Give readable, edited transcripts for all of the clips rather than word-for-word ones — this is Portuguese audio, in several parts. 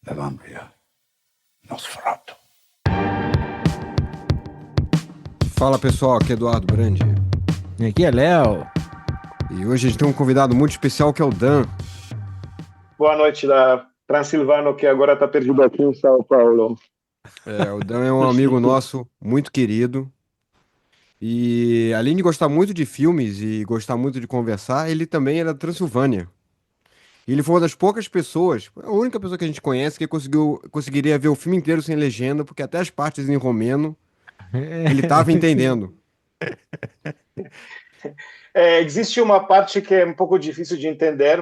Evangria Nosferatu. Fala pessoal, aqui é Eduardo Brandi. E aqui é Léo. E hoje a gente tem um convidado muito especial que é o Dan. Boa noite, da Transilvano, que agora está perdido aqui em São Paulo. O Dan é um amigo nosso muito querido. E além de gostar muito de filmes e gostar muito de conversar, ele também era da Transilvânia. E ele foi uma das poucas pessoas, a única pessoa que a gente conhece que conseguiria ver o filme inteiro sem legenda, porque até as partes em romeno ele estava entendendo. Existe uma parte que é um pouco difícil de entender,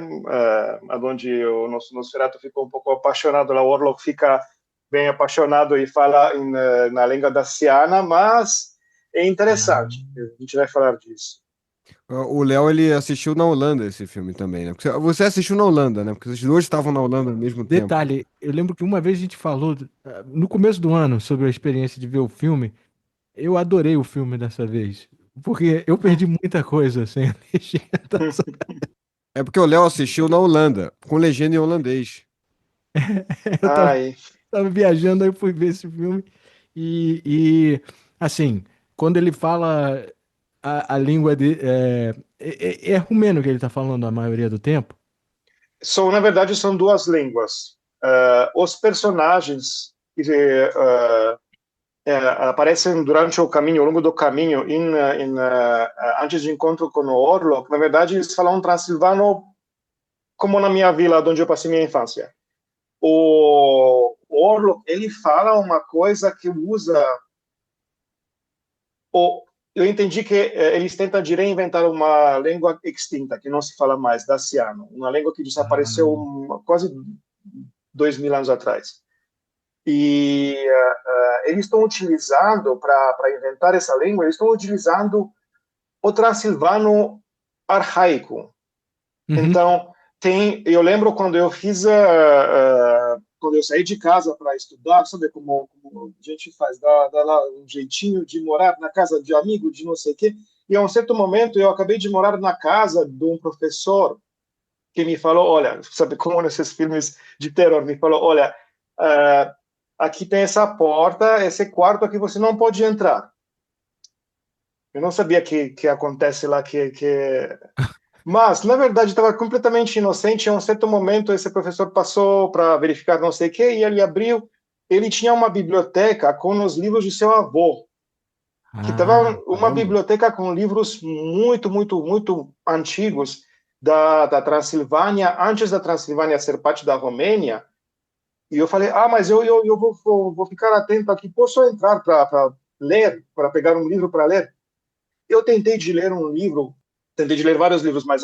onde o nosso Nosferatu ficou um pouco apaixonado, o Orlok fica bem apaixonado e fala na língua daciana, mas é interessante, a gente vai falar disso. O Léo, ele assistiu na Holanda esse filme também, né? Porque você assistiu na Holanda, né? Porque os dois estavam na Holanda ao mesmo tempo. Detalhe, eu lembro que uma vez a gente falou, no começo do ano, sobre a experiência de ver o filme. Eu adorei o filme dessa vez, porque eu perdi muita coisa sem a legenda. É porque o Léo assistiu na Holanda, com legenda em holandês. Eu tava viajando, aí eu fui ver esse filme assim, quando ele fala a língua é romeno que ele tá falando a maioria do tempo? Na verdade, são duas línguas. Os personagens aparecem durante o caminho, ao longo do caminho, antes de encontro com o Orlok. Na verdade, eles falam transilvano como na minha vila, onde eu passei minha infância. O Orlok, ele fala uma coisa que usa... Eu entendi que eles tentam reinventar uma língua extinta, que não se fala mais, daciano, uma língua que desapareceu quase 2000 anos atrás. E eles estão utilizando, para inventar essa língua, eles estão utilizando o transilvano arcaico. Então, eu lembro quando eu fiz, quando eu saí de casa para estudar, sabe como a gente faz, dá lá um jeitinho de morar na casa de amigo, de não sei o quê. E a um certo momento eu acabei de morar na casa de um professor que me falou, olha, sabe como nesses filmes de terror, me falou, olha, aqui tem essa porta, esse quarto aqui você não pode entrar. Eu não sabia que acontece lá, Mas, na verdade, estava completamente inocente. Em um certo momento, esse professor passou para verificar não sei o quê, e ele abriu. Ele tinha uma biblioteca com os livros de seu avô, que estava uma biblioteca com livros muito, muito, muito antigos da Transilvânia, antes da Transilvânia ser parte da Romênia. E eu falei, mas eu vou ficar atento aqui. Posso entrar para ler, para pegar um livro para ler? Eu tentei de ler vários livros, mas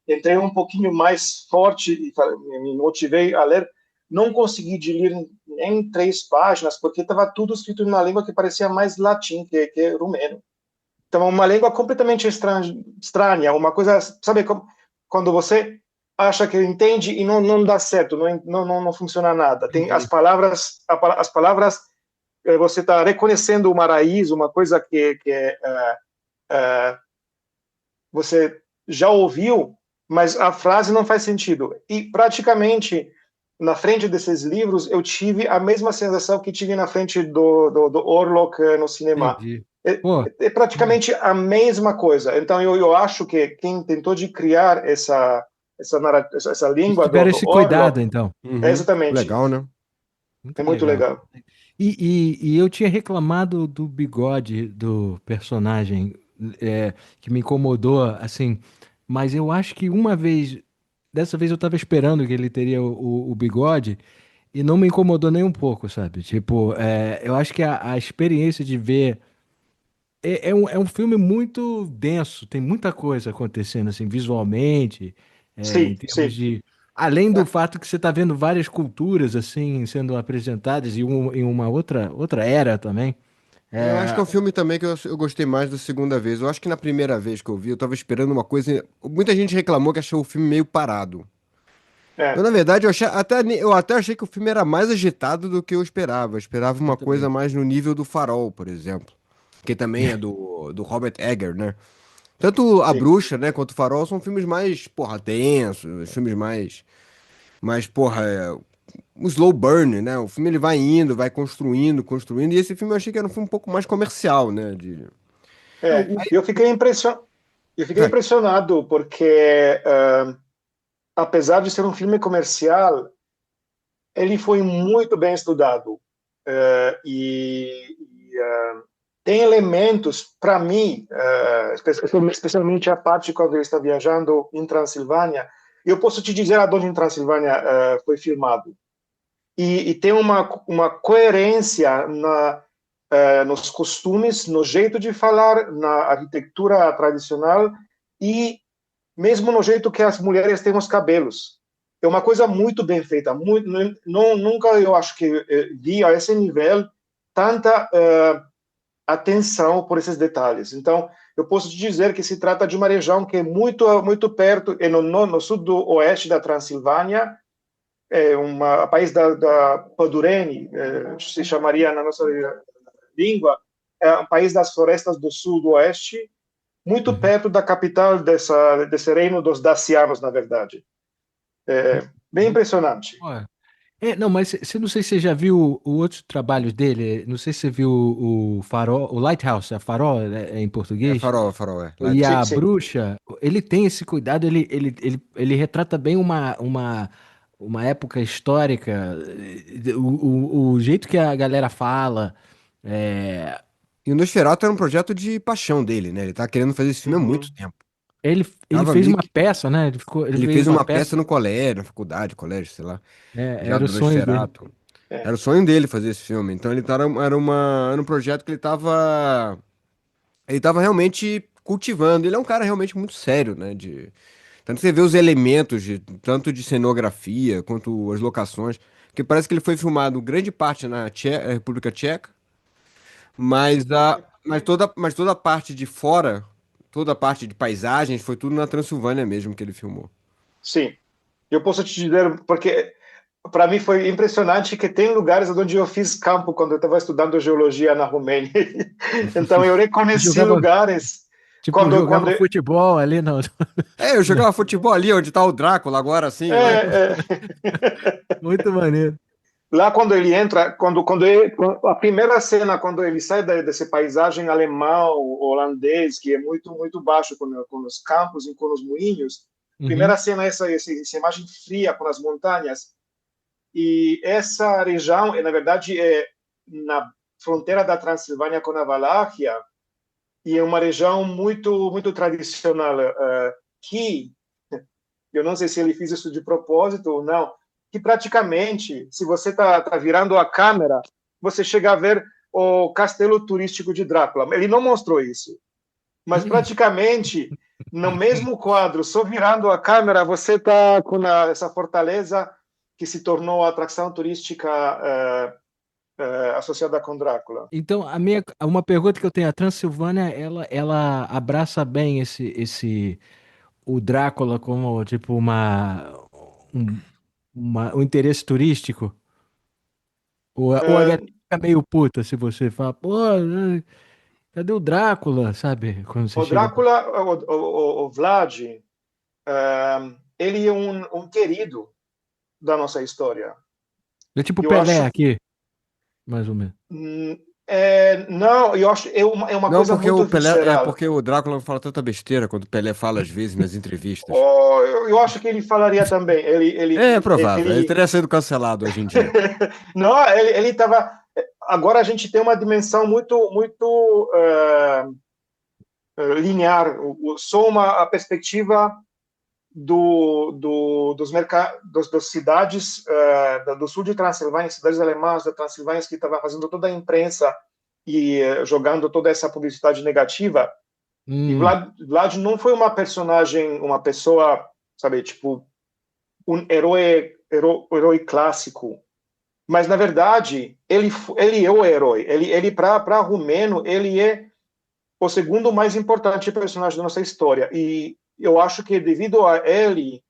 entrei um pouquinho mais forte e me motivei a ler. Não consegui de ler nem 3 páginas, porque estava tudo escrito em uma língua que parecia mais latim que rumeno. Então, uma língua completamente estranha, uma coisa, sabe, quando você acha que entende e não dá certo, não funciona nada. Tem as palavras você está reconhecendo uma raiz, uma coisa que você já ouviu, mas a frase não faz sentido. E praticamente na frente desses livros eu tive a mesma sensação que tive na frente do Orlok no cinema. É praticamente a mesma coisa. Então eu acho que quem tentou de criar essa língua tiveram esse Orlok, cuidado, então. Exatamente. Legal, né? Muito legal. E eu tinha reclamado do bigode do personagem, que me incomodou, assim, mas eu acho que dessa vez eu tava esperando que ele teria o bigode e não me incomodou nem um pouco, sabe? Tipo, eu acho que a experiência de ver. É um filme muito denso, tem muita coisa acontecendo, assim, visualmente, em termos de. Além do fato que você está vendo várias culturas, assim, sendo apresentadas em uma outra era também. Eu acho que é um filme também que eu gostei mais da segunda vez. Eu acho que na primeira vez que eu vi, eu tava esperando uma coisa. Muita gente reclamou que achou o filme meio parado. Eu, na verdade, eu até achei que o filme era mais agitado do que eu esperava. Eu esperava uma coisa mais no nível do Farol, por exemplo. Que também é do Robert Eggers, né? Tanto A Sim. Bruxa, né, quanto o Farol são filmes mais, porra, densos, filmes mais, porra, um slow burn, né? O filme ele vai indo, vai construindo, construindo, e esse filme eu achei que era um filme um pouco mais comercial, né? É, Aí, eu fiquei vai. impressionado porque, apesar de ser um filme comercial, ele foi muito bem estudado. Tem elementos, para mim, especialmente a parte quando ele está viajando em Transilvânia. Eu posso te dizer aonde em Transilvânia foi filmado. E tem uma coerência nos costumes, no jeito de falar, na arquitetura tradicional e mesmo no jeito que as mulheres têm os cabelos. É uma coisa muito bem feita. Muito, nunca eu acho que vi a esse nível tanta atenção por esses detalhes. Então, eu posso te dizer que se trata de uma região que é muito perto, no sul do oeste da Transilvânia, um país da Padureni, se chamaria na nossa língua, é um país das florestas do sul do oeste, muito Uhum. perto da capital desse reino dos dacianos, na verdade. Bem impressionante. Ó, não, mas você não sei se você já viu o outros trabalhos dele. Não sei se você viu o Farol, o Lighthouse, a Farol em português. Farol, E Lighthouse. Sim, a sim. Bruxa, ele tem esse cuidado, ele retrata bem uma época histórica, o jeito que a galera fala. é, E o Nosferatu era um projeto de paixão dele, né? Ele tá querendo fazer esse filme há muito Uhum. tempo. ele Tava fez meio uma que... peça, né? Ele Ele fez fez uma uma peça, peça no colégio, na faculdade, colégio, sei lá, já era o do sonho dele. Nosferatu. É. Era o sonho dele fazer esse filme. Então era um projeto que ele tava realmente cultivando. Ele é um cara realmente muito sério, né? Tanto você vê os elementos, tanto de cenografia quanto as locações, que parece que ele foi filmado grande parte na República Tcheca, mas toda a parte de fora, toda a parte de paisagens, foi tudo na Transilvânia mesmo que ele filmou. Sim. Eu posso te dizer, porque para mim foi impressionante que tem lugares onde eu fiz campo quando eu estava estudando geologia na Romênia. Então eu reconheci Jogava, lugares tipo, quando jogava futebol ali, não. Eu jogava futebol ali onde tá o Drácula agora, assim, né? é, é, Muito maneiro. lá quando ele entra, a primeira cena quando ele sai dessa paisagem alemão, holandês, que é muito baixo com os campos e com os moinhos, Uhum. primeira cena é essa imagem fria com as montanhas. E essa região, na verdade, é na fronteira da Transilvânia com a Valáquia, e é uma região muito tradicional, que eu não sei se ele fez isso de propósito ou não, que praticamente, se você tá virando a câmera, você chega a ver o castelo turístico de Drácula. Ele não mostrou isso, mas praticamente no mesmo quadro, só virando a câmera, você está com essa fortaleza que se tornou a atração turística associada com Drácula. Então, uma pergunta que eu tenho, a Transilvânia, ela abraça bem o Drácula como, tipo, um, um interesse turístico? Ou a galera fica meio puta se você fala, pô, cadê o Drácula, sabe? Quando você O chega. Drácula, o Vlad, ele é um querido da nossa história. É tipo Eu Pelé acho, aqui, mais ou menos. não, eu acho é uma Não, coisa porque muito o Pelé, visceral. porque o Drácula fala tanta besteira quando o Pelé fala às vezes nas entrevistas. Oh, eu acho que ele falaria também. É provável, ele Ele teria sido cancelado hoje em dia. não, ele estava. Agora a gente tem uma dimensão muito linear, só a perspectiva das cidades do sul de Transilvânia, cidades alemãs da Transilvânia, que estava fazendo toda a imprensa e jogando toda essa publicidade negativa. E Hum. Vlad não foi uma personagem, uma pessoa, sabe, tipo, um herói clássico. Mas, na verdade, ele é o herói. Ele para Romeno, ele é o segundo mais importante personagem da nossa história. E eu acho que devido a ele,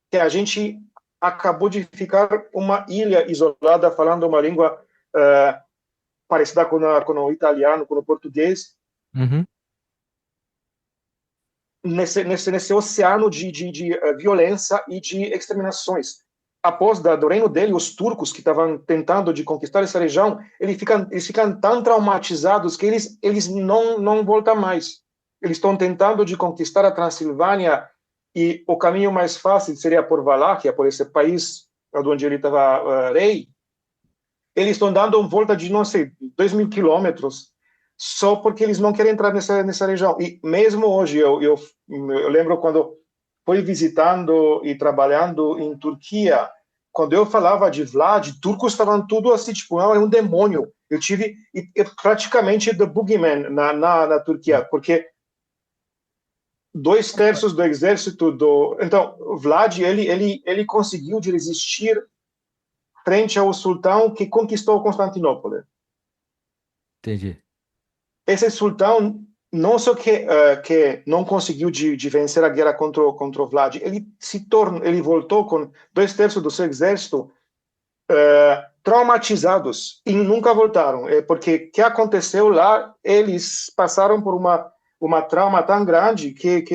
que a gente acabou de ficar uma ilha isolada, falando uma língua parecida com o italiano, com o português. Uhum. nesse oceano de violência e de exterminações. Após do reino dele, os turcos que estavam tentando de conquistar essa região, eles ficam tão traumatizados que eles não voltam mais. Eles estão tentando de conquistar a Transilvânia e o caminho mais fácil seria por Valáquia, por esse país onde ele estava rei. Eles estão dando uma volta de, não sei, 2.000 quilômetros só porque eles não querem entrar nessa região. E mesmo hoje, eu lembro quando fui visitando e trabalhando em Turquia, quando eu falava de Vlad, turcos estavam tudo assim, tipo, não, é um demônio. Eu tive praticamente the boogeyman na Turquia, porque 2/3 do exército Então, Vlad, ele conseguiu de resistir frente ao sultão que conquistou Constantinopla. Entendi. Esse sultão não só que não conseguiu de vencer a guerra contra o Vlad, ele voltou com 2/3 do seu exército traumatizados e nunca voltaram, porque o que aconteceu lá, eles passaram por uma trauma tão grande que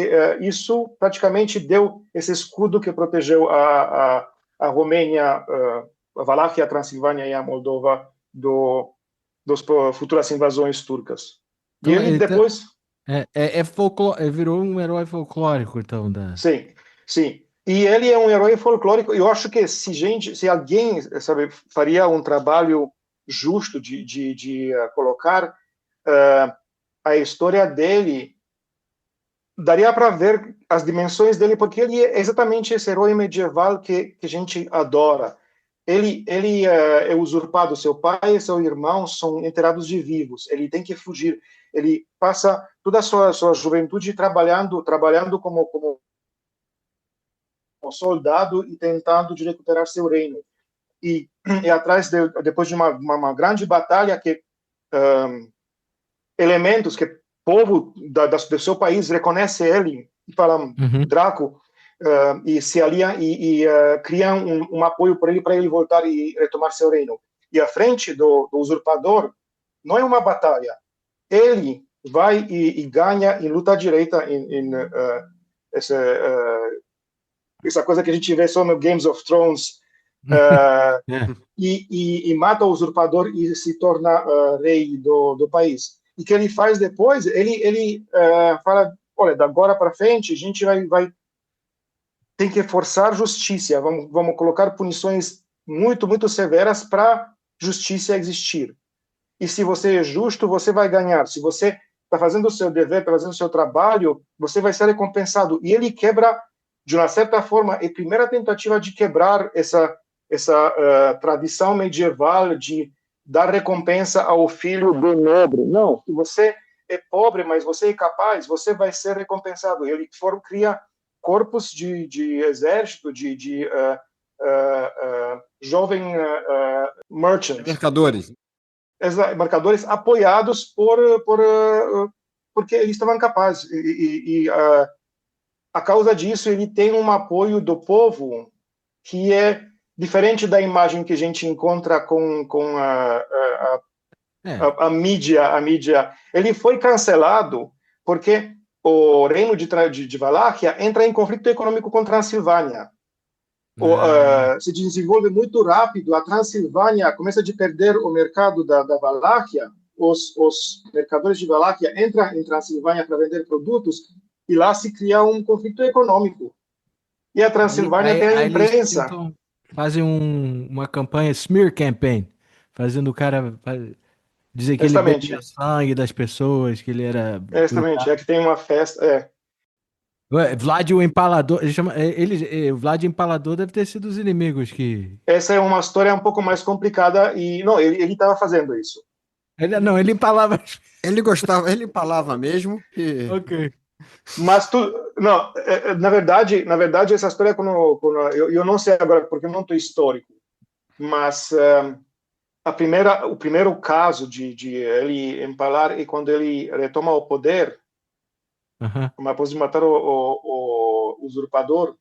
isso praticamente deu esse escudo que protegeu a Romênia, a Valáquia, a Transilvânia e a Moldova das futuras invasões turcas. Então, E ele depois... virou um herói folclórico, então, Sim, sim. E ele é um herói folclórico. Eu acho que se alguém, sabe, faria um trabalho justo de colocar a história dele, daria para ver as dimensões dele, porque ele é exatamente esse herói medieval que a gente adora. Ele é usurpado, seu pai e seu irmão são enterrados de vivos, ele tem que fugir, ele passa toda a sua juventude trabalhando como soldado e tentando de recuperar seu reino. E depois de uma grande batalha que elementos que o povo do seu país reconhece ele e falam Draco, e se aliam e criam um apoio para ele voltar e retomar seu reino. E à frente do usurpador, não é uma batalha. Ele vai e ganha em luta direta essa coisa que a gente vê só no Games of Thrones, e mata o usurpador e se torna rei do país. E o que ele faz depois? Ele fala, olha, da agora para frente, a gente tem que forçar justiça, vamos colocar punições muito, muito severas para justiça existir. E se você é justo, você vai ganhar. Se você está fazendo o seu dever, está fazendo o seu trabalho, você vai ser recompensado. E ele quebra, de uma certa forma, a primeira tentativa de quebrar essa tradição medieval de dar recompensa ao filho do nobre. Não, se você é pobre, mas você é capaz, você vai ser recompensado. Ele cria corpos de exército, de jovem merchants. Mercadores apoiados porque eles estavam capazes. E a causa disso, ele tem um apoio do povo que é diferente da imagem que a gente encontra com a mídia. Ele foi cancelado porque o reino de Valáquia entra em conflito econômico com a Transilvânia. Se desenvolve muito rápido, a Transilvânia começa a perder o mercado da Valáquia, os mercadores de Valáquia entram em Transilvânia para vender produtos, e lá se cria um conflito econômico. E a Transilvânia tem a imprensa. Fazem uma campanha, smear campaign, fazendo o cara dizer que ele bebia sangue das pessoas, que ele era... Exatamente, é que tem uma festa, Vlad o Empalador, Vlad o Empalador deve ter sido os inimigos que... Essa é uma história um pouco mais complicada, e não, ele estava fazendo isso. Ele empalava... Ele empalava mesmo. Ok. Mas na verdade essa história, eu não sei agora porque eu não estou histórico, mas o primeiro caso de ele empalar é quando ele retoma o poder, após de matar o usurpador.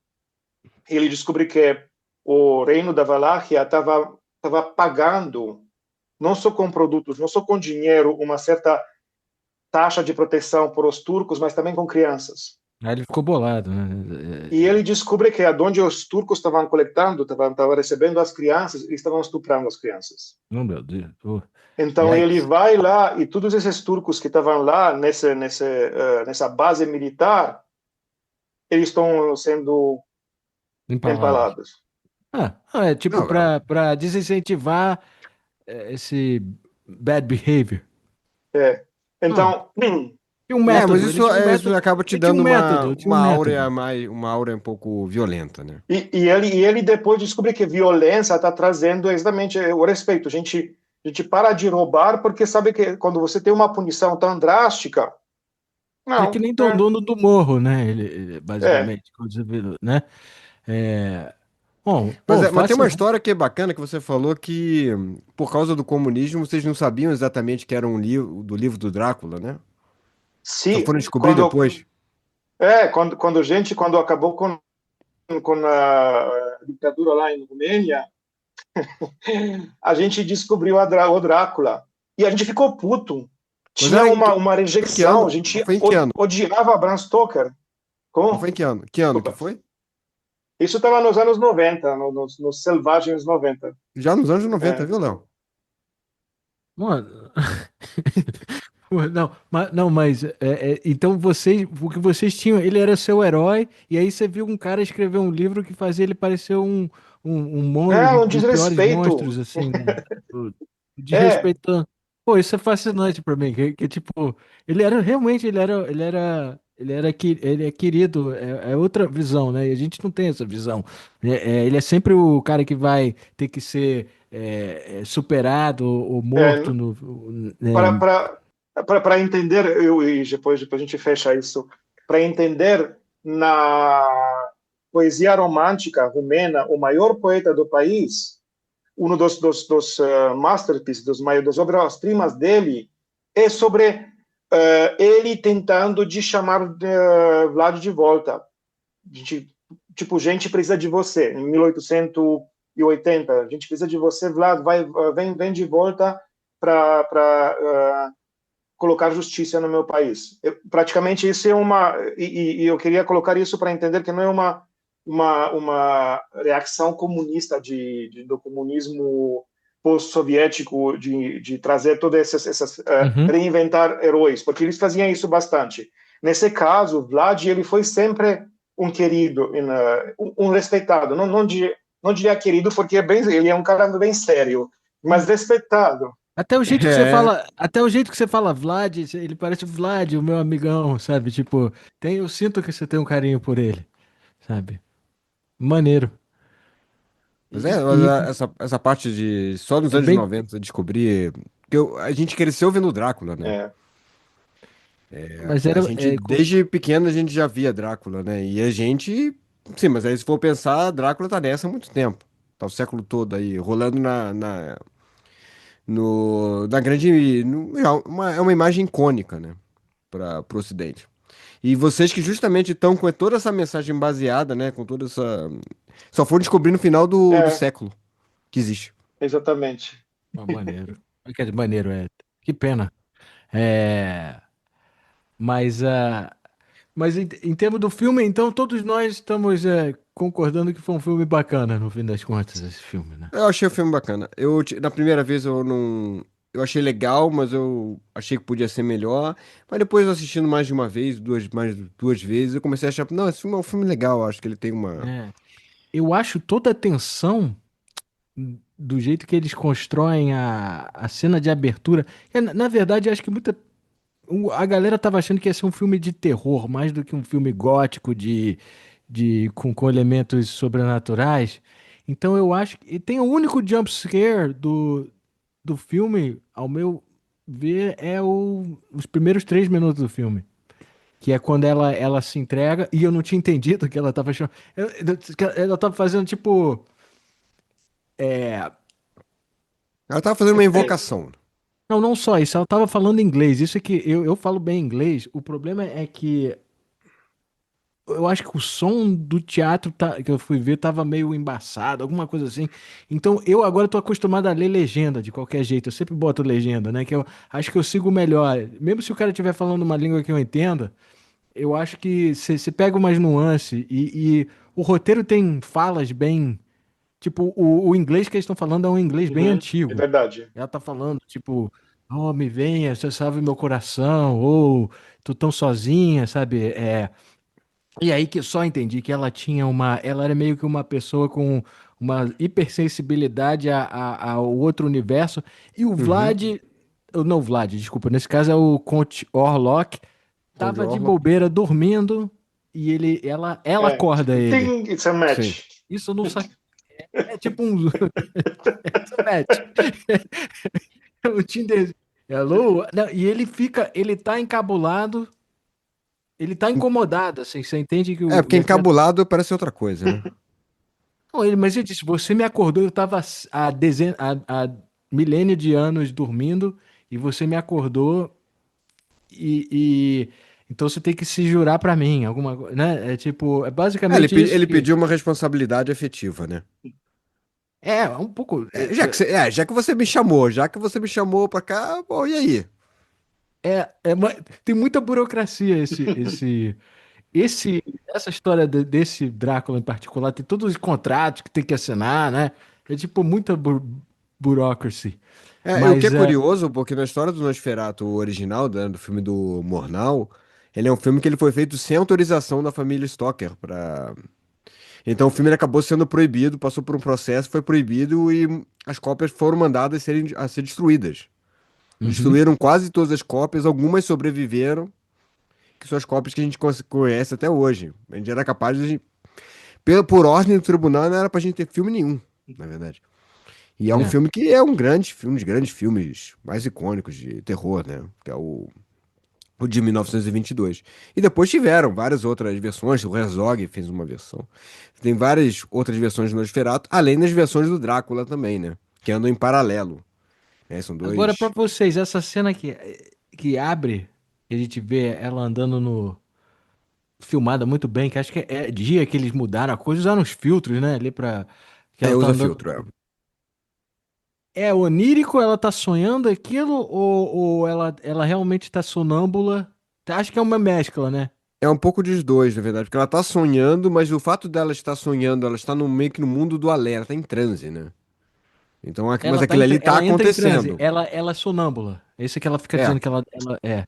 Ele descobre que o reino da Valáquia estava pagando, não só com produtos, não só com dinheiro, uma certa taxa de proteção para os turcos, mas também com crianças. Aí ele ficou bolado, né? E ele descobre que onde os turcos estavam coletando, estavam recebendo as crianças, eles estavam estuprando as crianças. Não, meu Deus. Oh, Então ele yikes. vai lá e todos esses turcos que estavam lá nessa base militar, eles estão sendo Empalados. empalados. É tipo Não, é- para desincentivar esse bad behavior. É. Ah, Então, tinha um mas método, ele isso, tinha um isso método, acaba te ele tinha um dando método, tinha um uma áurea método. mais, uma áurea um pouco violenta, né? e ele depois descobre que violência está trazendo exatamente o respeito. A gente para de roubar porque sabe que quando você tem uma punição tão drástica, É que não, nem dono do morro, né? é, Basicamente, quando você vê, né? É, bom, pô, Mas tem uma fascinante. história que é bacana que você falou que, por causa do comunismo, vocês não sabiam exatamente que era um livro do livro do Drácula, né? Só se foram descobrir quando depois. quando acabou com a ditadura lá em Romênia, a gente descobriu o Drácula e a gente ficou puto. Mas Tinha era uma em que rejeição, a ano? Mas gente foi em que ano? odiava Bram Stoker. Mas foi Como? em que ano? Que ano que Desculpa. foi? Isso estava nos anos 90, nos Selvagens 90. Já nos anos 90, É, viu, Léo? Mano, pô, não, mas então vocês, o que vocês tinham, ele era seu herói, e aí você viu um cara escrever um livro que fazia ele parecer é um um dos piores desrespeito. monstros, assim, né? O- É, Desrespeitando. Pô, isso é fascinante pra mim, tipo, ele era realmente, ele é querido, é outra visão, né? E a gente não tem essa visão. Ele é sempre o cara que vai ter que ser superado ou morto é, no, para, né? para, para entender, e depois a gente fecha isso, para entender na poesia romântica romena, o maior poeta do país, um dos masterpieces, das obras-primas dele, é sobre ele tentando de chamar Vlad de volta. Gente, tipo, gente precisa de você. Em 1880, a gente precisa de você, Vlad, vem de volta para colocar justiça no meu país. Praticamente isso é e eu queria colocar isso para entender que não é uma reação comunista do comunismo pós-soviético de trazer todas Uhum. reinventar heróis, porque eles faziam isso bastante. Nesse caso, Vlad ele foi sempre um querido, um respeitado. Não diria querido porque ele é um cara bem sério, mas respeitado. Até o jeito que você É, fala, até o jeito que você fala Vlad, ele parece o Vlad, o meu amigão, sabe? Tipo, eu sinto que você tem um carinho por ele, sabe? Maneiro. mas E, e essa parte de só nos é anos bem, 90 descobrir. Que a gente cresceu vendo Drácula, né? É, mas A gente, desde pequeno, a gente já via Drácula, né? E a gente. Sim, mas aí se for pensar, Drácula tá nessa há muito tempo. Tá o século todo aí, rolando na grande. É uma imagem icônica, né? Para pro Ocidente. E vocês que justamente estão com toda essa mensagem baseada, né? Com toda essa. Só foram descobrir no final do é, século que existe. exatamente. maneiro. Que é maneiro, que pena. É, mas mas em termos do filme, então todos nós estamos concordando que foi um filme bacana no fim das contas esse filme, né? Eu achei o filme bacana. Na primeira vez eu não. Eu achei legal, mas eu achei que podia ser melhor. Mas depois, assistindo mais de uma vez, mais duas vezes, eu comecei a achar, não, esse filme é um filme legal. Eu acho que ele tem uma. É. Eu acho toda a tensão do jeito que eles constroem a cena de abertura. Na verdade, acho que a galera tava achando que ia ser um filme de terror, mais do que um filme gótico com elementos sobrenaturais. Então eu acho que e tem o único jump scare do filme, ao meu ver, os primeiros 3 minutos do filme. Que é quando ela se entrega, e eu não tinha entendido que ela tava chamando. Que ela tava fazendo tipo. É, Ela tava fazendo uma invocação. não, não só isso, ela tava falando inglês. Isso é que eu falo bem inglês. O problema é que eu acho que o som do teatro que eu fui ver tava meio embaçado, alguma coisa assim. Então eu agora tô acostumado a ler legenda de qualquer jeito. Eu sempre boto legenda, né? Que eu acho que eu sigo melhor. Mesmo se o cara estiver falando uma língua que eu entenda, eu acho que você pega umas nuances e o roteiro tem falas bem. Tipo, o inglês que eles estão falando é um inglês bem Uhum, é antigo. verdade. Ela tá falando, tipo, oh, me venha, você salve meu coração, ou tô tão sozinha, sabe? E aí que eu só entendi que ela tinha uma. Ela era meio que uma pessoa com uma hipersensibilidade ao outro universo. E o Uhum. Vlad. Não, o Vlad, desculpa. Nesse caso é o Conte Orlok. Conde Tava de Orlok. bobeira dormindo. E ela É, acorda tipo, ele. ting, it's a Sim. match. Isso não sabe. É tipo um. It's a match. O Tinder. Hello? Não, e ele fica. Ele tá encabulado. Ele tá incomodado, assim. Você entende que É, o porque encabulado parece outra coisa, né? Não, mas ele disse, você me acordou, eu estava há milênio de anos dormindo e você me acordou então você tem que se jurar pra mim, alguma coisa, né? É tipo, é É, basicamente isso ele que pediu uma responsabilidade afetiva, né? é um pouco Já que você me chamou, já que você me chamou pra cá, bom, e aí? tem muita burocracia esse essa história desse Drácula em particular, tem todos os contratos que tem que assinar, né? É tipo muita bureaucracy. É, o que é Mas curioso, porque na história do Nosferatu original, né, do filme do Murnau, ele é um filme que ele foi feito sem autorização da família Stoker. Então o filme ele acabou sendo proibido, passou por um processo, foi proibido e as cópias foram mandadas a ser destruídas. uhum. Destruíram quase todas as cópias, algumas sobreviveram, que são as cópias que a gente conhece até hoje. A gente era capaz de. Por ordem do tribunal, não era pra gente ter filme nenhum, na verdade. E é um É. filme que é um grande filme, dos grandes filmes mais icônicos de terror, né? Que é o de 1922. E depois tiveram várias outras versões, o Herzog fez uma versão. Tem várias outras versões do Nosferatu, além das versões do Drácula também, né? Que andam em paralelo. São Agora, pra dois. vocês, essa cena que abre, que a gente vê ela andando no. Filmada muito bem, que acho que é dia que eles mudaram a coisa, usaram os filtros, né? Ali pra. Que ela tá Usa andando. filtro, é. É onírico, ela tá sonhando aquilo, ou ela realmente tá sonâmbula? Acho que é uma mescla, né? É um pouco dos dois, na verdade, porque ela tá sonhando, mas o fato dela estar sonhando, ela está meio que no mundo do além, ela tá em transe, né? Então, mas aquilo ali tá Ela entra em transe, acontecendo. ela é sonâmbula. É isso que ela fica É. dizendo que ela é.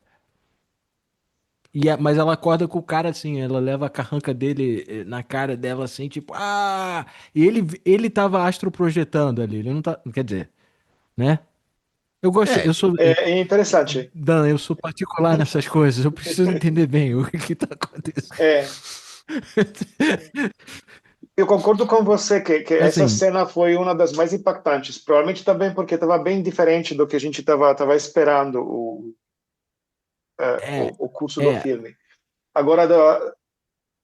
Mas ela acorda com o cara assim, ela leva a carranca dele na cara dela assim, tipo, ah! E ele tava astroprojetando ali, ele não tá, quer dizer, né? Eu gosto, É, É interessante. Dan, eu sou particular nessas coisas, eu preciso entender bem o que tá acontecendo. É, eu concordo com você que essa Assim, cena foi uma das mais impactantes. Provavelmente também porque estava bem diferente do que a gente estava esperando é, o curso do é, filme. Agora,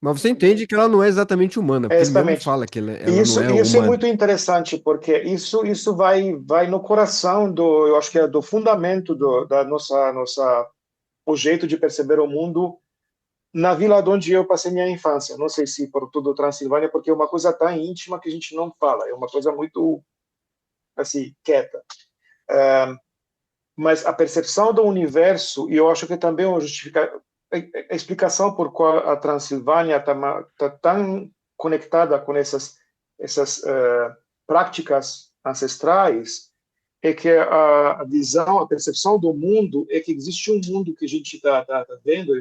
mas você entende que ela não é exatamente humana, porque ele mesmo exatamente. fala que ela não é Isso é uma. muito interessante, porque isso vai no coração eu acho que é do fundamento da nossa o jeito de perceber o mundo na vila onde eu passei minha infância. Não sei se por tudo Transilvânia, porque é uma coisa tão íntima que a gente não fala, é uma coisa muito assim quieta. Mas a percepção do universo, e eu acho que também a explicação por qual a Transilvânia está tão conectada com essas práticas ancestrais, é que a visão, a percepção do mundo é que existe um mundo que a gente está vendo,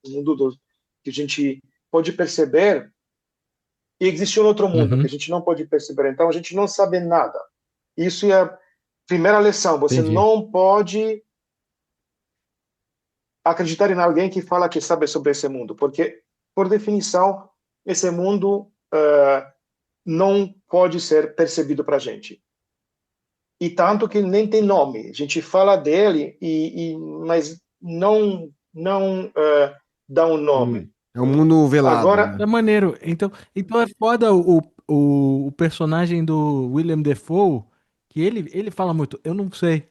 um mundo que a gente pode perceber, e existe um outro mundo que a uhum, gente não pode perceber. Então, a gente não sabe nada. Isso é a primeira lição. Você entendi. não pode acreditar em alguém que fala que sabe sobre esse mundo, porque, por definição, esse mundo não pode ser percebido para a gente. E tanto que ele nem tem nome. A gente fala dele, mas não dá um nome. É um mundo velado, Agora, né? É maneiro. Então é foda o personagem do William Defoe, que ele fala muito, eu não sei.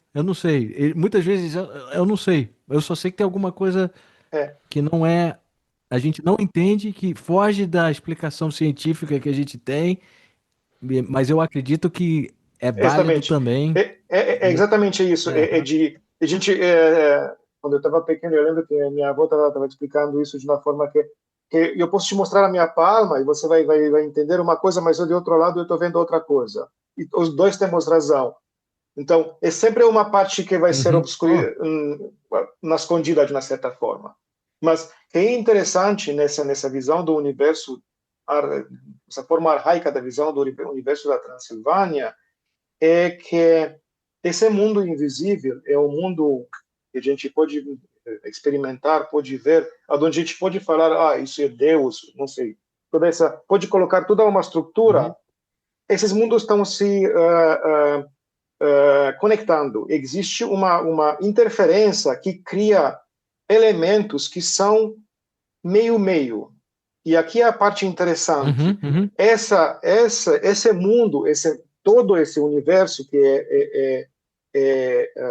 Muitas vezes eu não sei. Eu só sei que tem alguma coisa é, que não é, a gente não entende, que foge da explicação científica que a gente tem, mas eu acredito que é válido exatamente. também. É E- exatamente isso. Aham. A gente quando eu estava pequeno, eu lembro que minha avó estava explicando isso de uma forma que eu posso te mostrar a minha palma e você vai entender uma coisa, mas eu de outro lado eu estou vendo outra coisa. E os dois temos razão. Então, é sempre uma parte que vai ser na escondida de uma certa forma. Mas o que é interessante nessa visão do universo, essa forma arcaica da visão do universo da Transilvânia, é que esse mundo invisível é um mundo que a gente pode experimentar, pode ver, onde a gente pode falar, isso é Deus, não sei, pode colocar toda uma estrutura. Esses mundos estão se conectando. Existe uma interferência que cria elementos que são meio-meio. E aqui é a parte interessante. Esse mundo, todo esse universo que é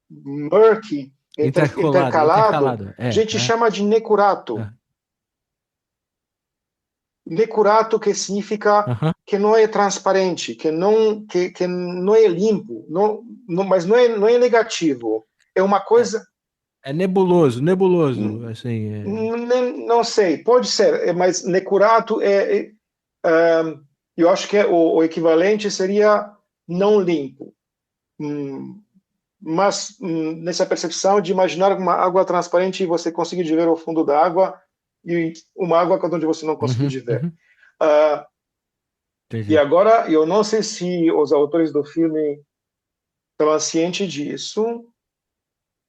murky, intercalado, a gente chama de Necurato. Necurato, que significa que não é transparente, que não é limpo, mas não é negativo. É uma coisa... É nebuloso, assim. Não sei, pode ser, mas Necurato eu acho que o equivalente seria não limpo. Mas nessa percepção de imaginar uma água transparente e você conseguir ver o fundo da água e uma água onde você não consegue ver. E agora, eu não sei se os autores do filme estavam cientes disso,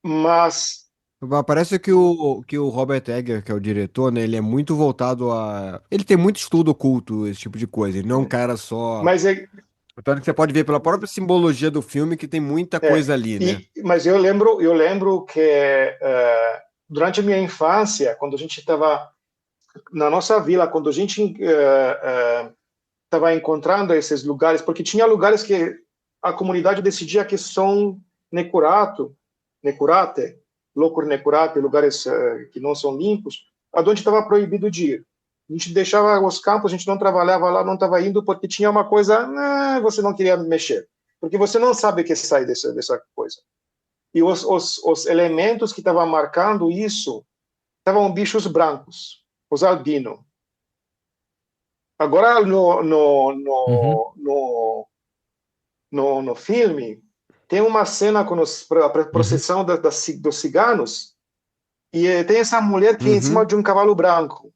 mas... Parece que o Robert Eggers, que é o diretor, né, ele é muito voltado a... Ele tem muito estudo oculto, esse tipo de coisa. Ele não é um cara só... Mas Tanto que você pode ver pela própria simbologia do filme que tem muita coisa ali, né? Mas eu lembro que durante a minha infância, quando a gente estava na nossa vila, quando a gente estava encontrando esses lugares, porque tinha lugares que a comunidade decidia que são necurate, locur necurate, lugares que não são limpos, onde estava proibido de ir. A gente deixava os campos, a gente não trabalhava lá, não estava indo, porque tinha uma coisa, você não queria mexer, porque você não sabe o que sai dessa coisa. E os elementos que estavam marcando isso estavam bichos brancos, os albinos. Agora, no filme, tem uma cena com a procissão dos ciganos, e tem essa mulher que é em cima de um cavalo branco.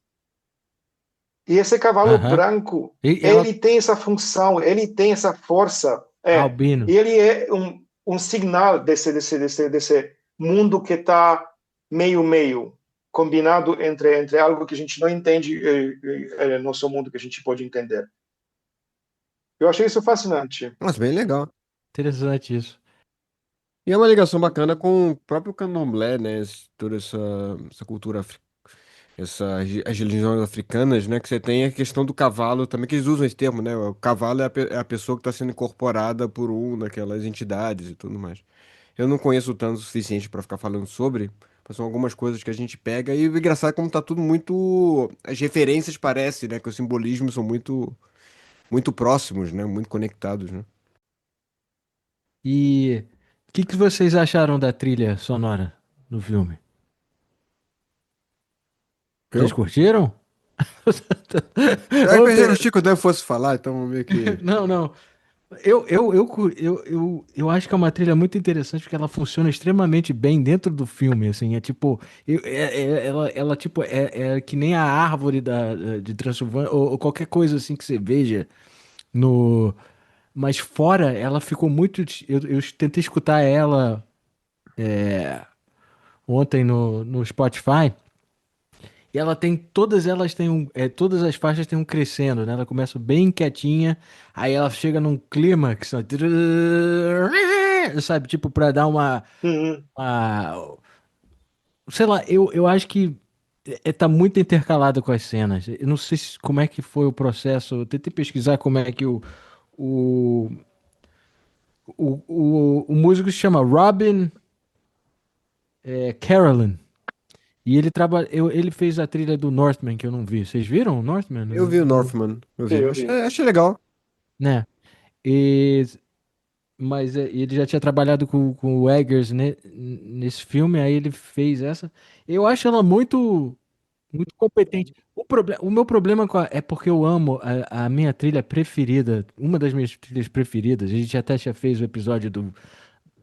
E esse cavalo branco, ele tem essa função, ele tem essa força. Albino. Ele é um sinal desse mundo que está meio, combinado entre algo que a gente não entende e nosso mundo que a gente pode entender. Eu achei isso fascinante. Nossa, bem legal. Interessante isso. E é uma ligação bacana com o próprio candomblé, né? Toda essa cultura as religiões africanas, né? Que você tem a questão do cavalo também, que eles usam esse termo, né? O cavalo é a pessoa que está sendo incorporada por daquelas entidades e tudo mais. Eu não conheço tanto o suficiente para ficar falando sobre, mas são algumas coisas que a gente pega e o engraçado é como tá tudo muito... As referências parecem, né? Que os simbolismos são muito próximos, né? Muito conectados, né? E o que vocês acharam da trilha sonora no filme? Vocês curtiram? Eu pensei que o Chico Deve fosse falar, então meio que... Não. Eu acho que é uma trilha muito interessante porque ela funciona extremamente bem dentro do filme, assim, é tipo, ela tipo, é que nem a árvore de Transilvânia, ou qualquer coisa assim que você veja mas fora, ela ficou muito, eu tentei escutar ela ontem no Spotify, e ela tem, todas elas têm todas as faixas têm um crescendo, né? Ela começa bem quietinha, aí ela chega num clímax, sabe? Tipo, pra dar sei lá, eu acho que tá muito intercalado com as cenas. Eu não sei como é que foi o processo, eu tentei pesquisar como é que o, o músico se chama Robin Carolyn. E ele fez a trilha do Northman, que eu não vi. Vocês viram o Northman? Eu vi o Northman, eu vi. Eu vi. Achei legal. Né? E Mas ele já tinha trabalhado com o Eggers, né, nesse filme, aí ele fez essa. Eu acho ela muito competente. O meu problema é porque eu amo a minha trilha preferida, uma das minhas trilhas preferidas. A gente até já fez o episódio do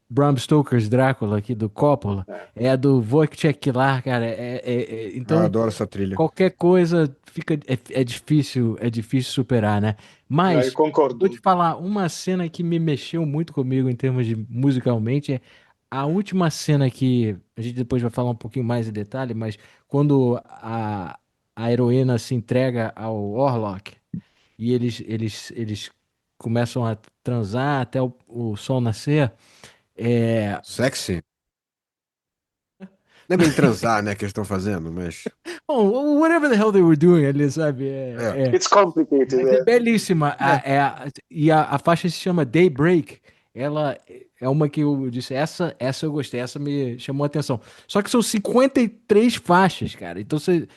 Bram Stoker's Drácula aqui do Coppola. É, É a do Wojciech Kilar, cara. Eu Então, adoro essa trilha. qualquer coisa é difícil superar, né? eu Mas vou te concordo. falar, uma cena que me mexeu muito comigo em termos de musicalmente é a última cena que a gente depois vai falar um pouquinho mais em detalhe, mas quando a heroína se entrega ao Orlok e eles começam a transar até o sol nascer. É, Sexy. Não é bem transar, né, que eles estão fazendo, mas. bom, whatever the hell they were doing ali, sabe? É. It's complicated. Mas é belíssima. É. E a faixa se chama Daybreak. Ela é uma que eu disse, essa eu gostei, essa me chamou a atenção. Só que são 53 faixas, cara. Então você,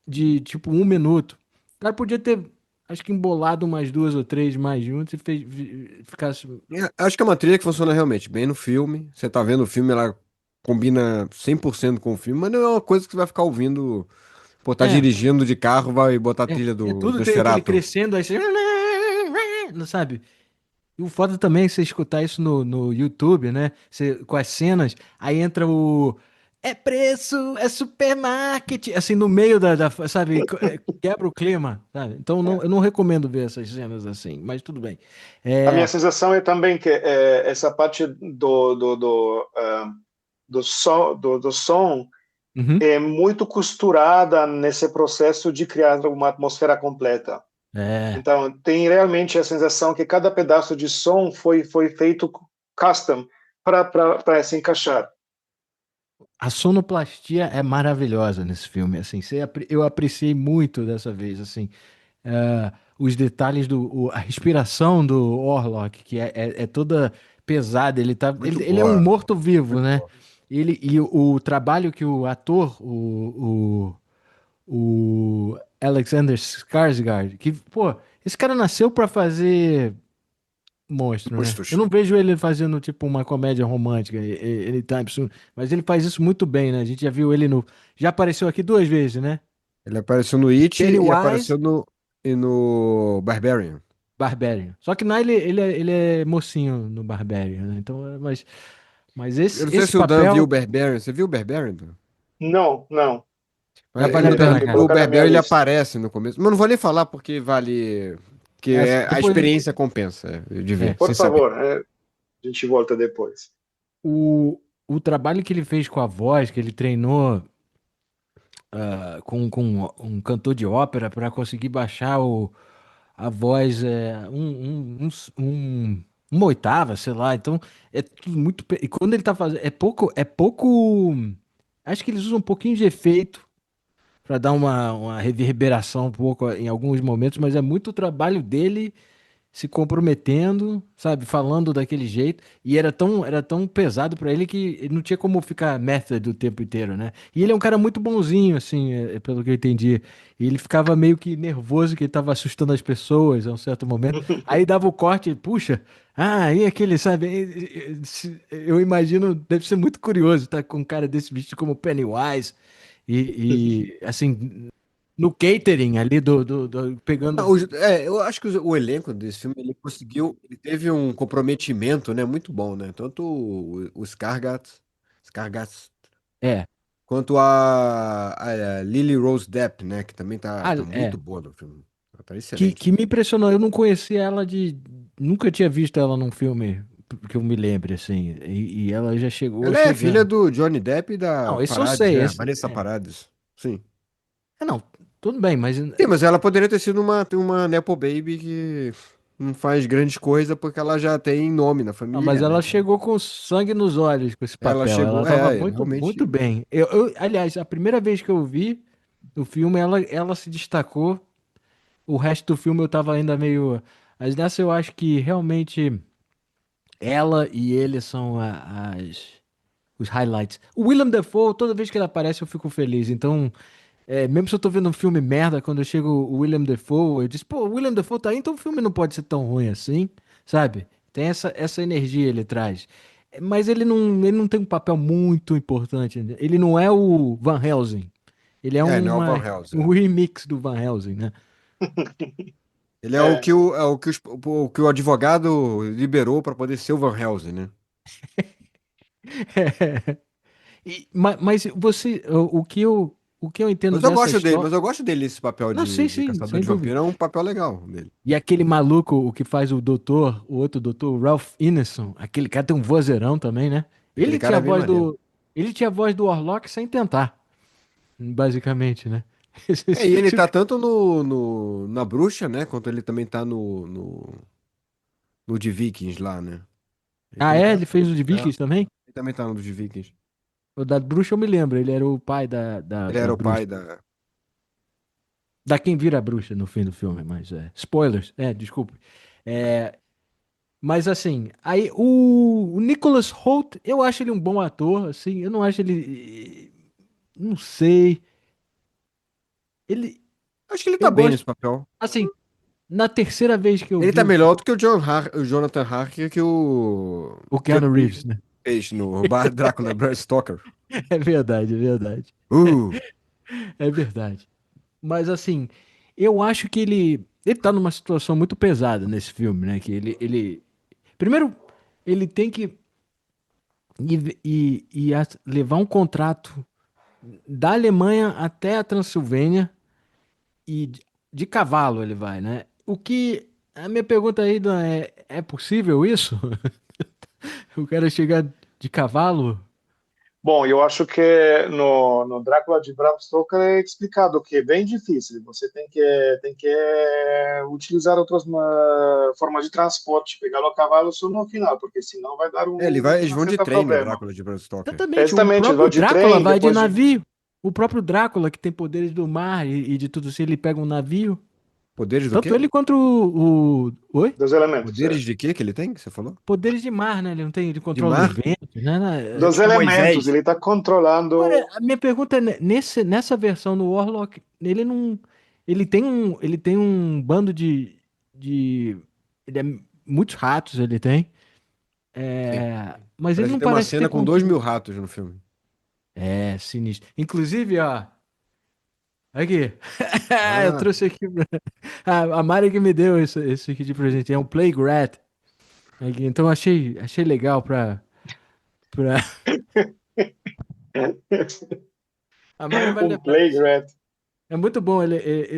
de tipo 1 minuto. O cara podia ter, acho que embolado umas duas ou três mais juntas e ficasse. Acho que é uma trilha que funciona realmente bem no filme. Você tá vendo o filme, ela combina 100% com o filme, mas não é uma coisa que você vai ficar ouvindo. Pô, tá É, dirigindo de carro, vai botar a trilha do tudo tem aquele Nosferatu. crescendo, aí você. Não sabe? E o foda também é você escutar isso no YouTube, né? Você, com as cenas, aí entra o. É preço, é supermarket, assim, no meio sabe, quebra o clima, sabe? Então eu não recomendo ver essas cenas assim, mas tudo bem. A minha É, sensação é também que essa parte do som uhum, é muito costurada nesse processo de criar uma atmosfera completa. é. Então, tem realmente a sensação que cada pedaço de som foi feito custom para se encaixar. A sonoplastia é maravilhosa nesse filme, assim, eu apreciei muito dessa vez, assim, os detalhes a respiração do Orlok, que é toda pesada, Muito ele é um boa. morto-vivo, Muito né? boa. O trabalho que o ator, o Alexander Skarsgård, que, pô, esse cara nasceu pra fazer monstro, né? Eu Gostos. não vejo ele fazendo, tipo, uma comédia romântica anytime soon, mas ele faz isso muito bem, né? A gente já viu ele no... Já apareceu aqui 2 vezes, né? Ele apareceu no It e Pennywise, apareceu no Barbarian. Barbarian. Só que não, ele é mocinho no Barbarian, né? Então, mas Eu não sei esse se o Dan viu o papel Barbarian. Você viu o Barbarian, Dan? Não, não. já vale a Ainda tenho pena, que cara. O colocar na minha Barbarian ele lista. aparece no começo. Mas não vou nem falar porque vale. Que a Depois, experiência compensa de ver, é, sem Por saber. favor, a gente volta depois. o trabalho que ele fez com a voz, que ele treinou com um cantor de ópera para conseguir baixar a voz uma oitava, sei lá. Então é tudo muito. E quando ele tá fazendo. É pouco. Acho que eles usam um pouquinho de efeito para dar uma reverberação um pouco em alguns momentos, mas é muito o trabalho dele se comprometendo, sabe, falando daquele jeito, e era tão pesado pra ele que ele não tinha como ficar method o tempo inteiro, né? E ele é um cara muito bonzinho, assim, pelo que eu entendi. E ele ficava meio que nervoso que ele tava assustando as pessoas a um certo momento. Aí dava o corte, puxa, e aquele, sabe? Eu imagino, deve ser muito curioso estar com um cara desse vestido como Pennywise assim, no catering ali pegando. Eu acho que o elenco desse filme ele conseguiu, ele teve um comprometimento, né, muito bom, né? Tanto o Skargats, É. quanto a Lily Rose Depp, né, que também tá É. muito boa no filme. Ela tá Que excelente. me impressionou. Eu não conhecia ela de. Nunca tinha visto ela num filme que eu me lembre, assim. E ela já chegou Ela é filha chegando. do Johnny Depp e da Não, isso eu Paradis, sei. né? Vanessa Paradis. Sim. Não, tudo bem, mas. Sim, mas ela poderia ter sido uma Nepo Baby que não faz grandes coisas porque ela já tem nome na Não, mas família, né? ela chegou com sangue nos olhos com esse Ela papel. Ela chegou, estava muito realmente. bem. Aliás, a primeira vez que eu vi o filme, ela se destacou. O resto do filme eu tava ainda meio. Mas nessa eu acho que realmente ela e ele são os highlights. O Willem Dafoe, toda vez que ele aparece, eu fico feliz. Então, mesmo se eu tô vendo um filme merda, quando chega o Willem Dafoe, eu disse, pô, o Willem Dafoe tá aí, então o filme não pode ser tão ruim assim, sabe? Tem essa energia ele traz. Mas ele não tem um papel muito importante. Ele não é o Van Helsing. Ele é Não é o Van Helsing. um remix do Van Helsing, né? Ele é o É. que o que o advogado liberou para poder ser o Van Helsing, né? Mas você, o que eu entendo Mas eu dessa gosto dele, história. mas eu gosto dele nesse papel Não, sim, de sim, caçador sem de dúvida. vampiro, é um papel legal dele. E aquele maluco, o que faz o doutor, o outro doutor, Ralph Ineson, aquele cara tem um vozeirão também, né? Aquele Ele tinha cara a é bem voz maneiro. ele tinha a voz do Orlok sem tentar, basicamente, né? É, e ele tá tanto na Bruxa, né? Quanto ele também tá no de Vikings lá, né? Ele Ah, também é? tá. Ele fez o de É, Vikings também? ele também tá no de Vikings. O da bruxa eu me lembro, ele era o pai Ele da era o bruxa. pai da. Da quem vira a bruxa no fim do filme, mas spoilers, desculpe. É, mas assim, aí o Nicholas Hoult, eu acho ele um bom ator, assim, eu não acho ele, não sei, ele, Acho que ele eu tá bem gosto, nesse papel. assim, na terceira vez que eu Ele vi tá o filme, melhor do que o Jonathan Harker que o o Keanu Keanu Reeves, Reeves né? fez no Drácula, Bram Stoker. É verdade, é verdade, Uh, é verdade. Mas assim, eu acho que ele tá numa situação muito pesada nesse filme, né? Que primeiro, ele tem que levar um contrato da Alemanha até a Transilvânia e de cavalo ele vai, né? O que a minha pergunta aí Dan, é possível isso? O cara chegar de cavalo? Bom, eu acho que no Drácula de Bram Stoker é explicado que é bem difícil. Você tem que utilizar outras formas de transporte, pegá-lo a cavalo só no final, porque senão vai dar eles um vão de certo trem no problema. Drácula de Bram Stoker. Exatamente, o Exatamente, ele vai próprio de Drácula trem, vai de depois de... navio. O próprio Drácula, que tem poderes do mar e de tudo assim, ele pega um navio. Poderes do Tanto quê? ele quanto Oi? dos elementos. Poderes de quê que ele tem, que você falou? Poderes de mar, né? Ele não tem, ele De controla os mar? ventos, né? É Dos tipo elementos, Moisés. ele está controlando. Agora, a minha pergunta é, nessa versão no Warlock, ele não, ele tem um bando de, ele é, muitos ratos ele tem, Sim. mas ele Parece que não tem uma parece ter cena com 2.000 controle. ratos no filme. É, sinistro. Inclusive, ó, aqui, eu Ah, trouxe aqui, a Mari que me deu esse aqui de presente, é um Plague Rat. Aqui, então achei legal pra, a Mari vai Um levar plague esse. rat. É muito bom,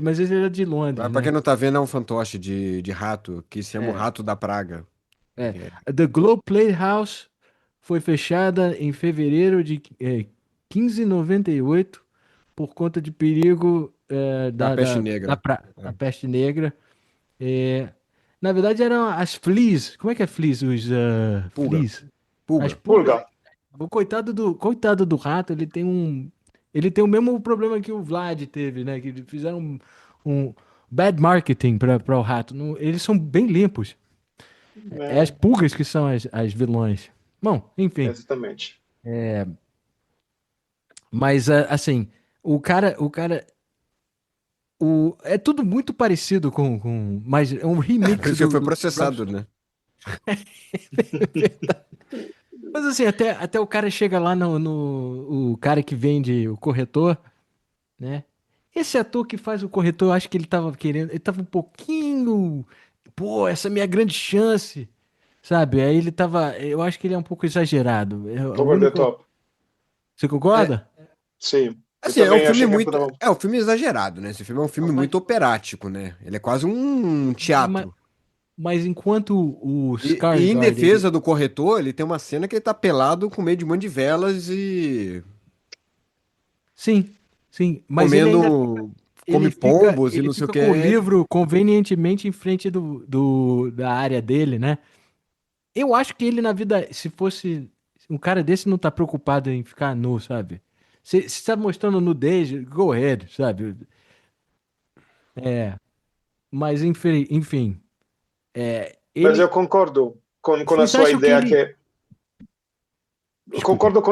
mas ele é de Londres, pra quem né? não tá vendo, é um fantoche de rato, que se chama o É. Rato da Praga. É. É, The Globe Playhouse foi fechada em fevereiro de 1598 por conta de perigo da peste negra. da É. peste negra. É, na verdade, eram as fleas. Como é que é fleas? Os Pulga. fleas. As Pulga. pulgas. Pulga. O coitado do rato, ele tem o mesmo problema que o Vlad teve, né? Que fizeram um bad marketing para o rato. Eles são bem limpos. É as Né? pulgas que são as vilões. Bom, enfim. Exatamente. Mas assim, o cara, é tudo muito parecido mas é um Por remix isso que ele foi do Bram processado, Stoker. né? Mas assim, até o cara chega lá o cara que vende o corretor, né? Esse ator que faz o corretor, eu acho que ele tava um pouquinho, pô, essa é a minha grande chance, sabe? Aí eu acho que ele é um pouco exagerado. É o Over the único, top. você É, concorda? Sim. Eu assim, é um também filme achei que muito. estava. É um filme exagerado, né? Esse filme é um filme Mas, muito operático, né? Ele é quase um mas, teatro. mas enquanto o E em Skarsgård, defesa do corretor, ele tem uma cena que ele tá pelado com meio de mandivelas e sim, sim, mas comendo. Come pombos e ele não sei o fica que. com o livro convenientemente em frente da área dele, né? Eu acho que ele na vida, se fosse um cara desse, não tá preocupado em ficar nu, sabe? Se tá mostrando nudez, go ahead, sabe? É, mas enfim, Mas eu ele. concordo com a Vocês sua acham que ideia ele. que. Eu Desculpe. concordo com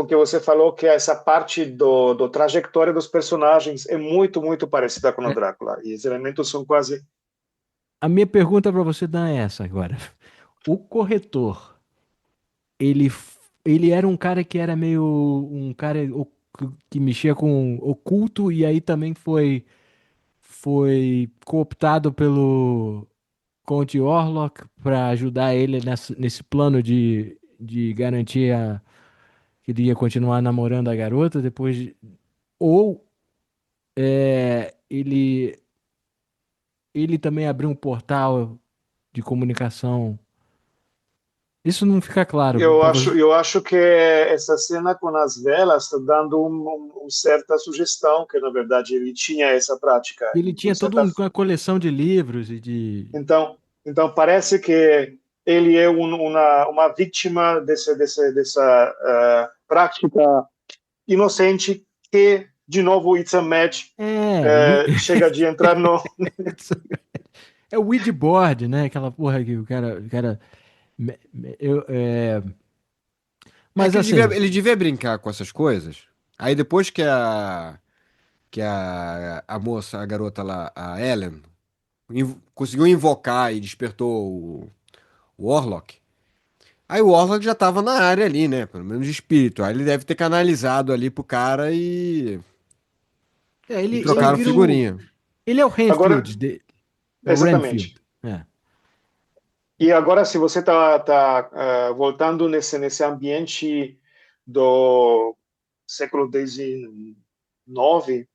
o que você falou, que essa parte do trajetória dos personagens é muito, muito parecida com o É, Drácula. E os elementos são quase. a minha pergunta pra você, Dan, é essa agora. o corretor, ele era um cara que era meio um cara que mexia com oculto e aí também foi cooptado pelo Conde Orlok para ajudar ele nesse plano de garantir que ele ia continuar namorando a garota depois ou ele também abriu um portal de comunicação. Isso não fica claro. Eu acho que essa cena com as velas está dando uma certa sugestão que, na verdade, ele tinha essa prática. Ele tinha toda uma coleção de livros e de. Então parece que ele é uma vítima dessa prática inocente que, de novo, It's a Match chega de entrar no... É o Ouija board, né? Aquela porra que o cara eu, mas que assim, ele devia brincar com essas coisas. Aí depois que a moça, a garota lá, a Ellen, conseguiu invocar e despertou o Orlok. Aí o Orlok já tava na área ali, né? Pelo menos de espírito. Aí ele deve ter canalizado ali pro cara e ele trocaram vira o. figurinha. Ele é o Agora, Renfield. O Renfield. exatamente. É. E agora, se você está voltando nesse ambiente do século XIX,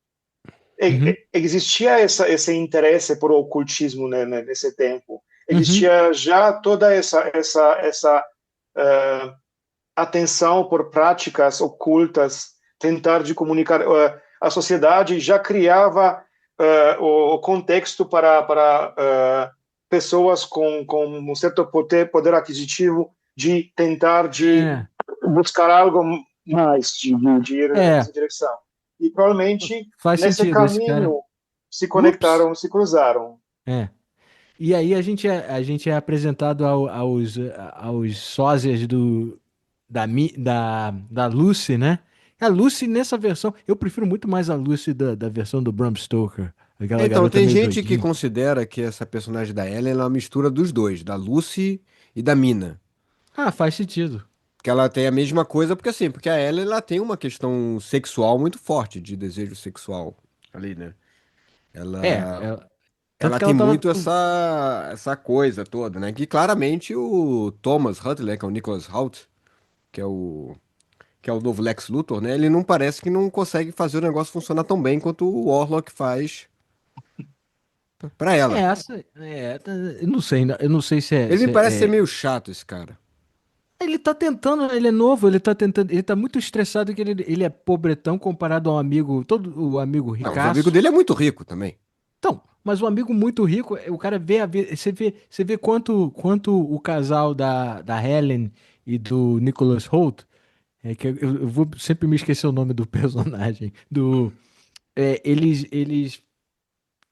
Uhum, existia esse interesse por ocultismo, né, nesse tempo. uhum. Existia já toda essa atenção por práticas ocultas, tentar de comunicar. A sociedade já criava o contexto para pessoas com um certo poder aquisitivo de tentar de É, buscar algo mais, de ir é, nessa direção. E provavelmente faz nesse sentido esse cara. caminho se Ups! conectaram, se cruzaram. É. E aí a gente é apresentado aos sósias da Lucy, né? A Lucy nessa versão, eu prefiro muito mais a Lucy da versão do Bram Stoker. Aquela Então, garota tem meio gente que doidinha. considera que essa personagem da Ellen é uma mistura dos dois, da Lucy e da Mina. Ah, faz sentido. Que ela tem a mesma coisa, porque assim, porque a Ellen ela tem uma questão sexual muito forte, de desejo sexual ali, né? É, Ela, tanto ela que tem ela tava. muito essa coisa toda, né? Que claramente o Thomas Huntley, que é o Nicholas Hoult, que é o novo Lex Luthor, né? Ele não parece que não consegue fazer o negócio funcionar tão bem quanto o Warlock faz pra ela. Eu não sei se é, Ele me se parece ser é- meio chato, esse cara. Ele tá tentando, ele é novo, ele tá tentando, ele tá muito estressado que ele é pobretão comparado ao amigo, todo o amigo Não, os amigos ricaço. dele é muito rico também. Então, mas o amigo muito rico, o cara você vê quanto o casal da Helen e do Nicholas Hoult, que eu vou sempre me esquecer o nome do personagem,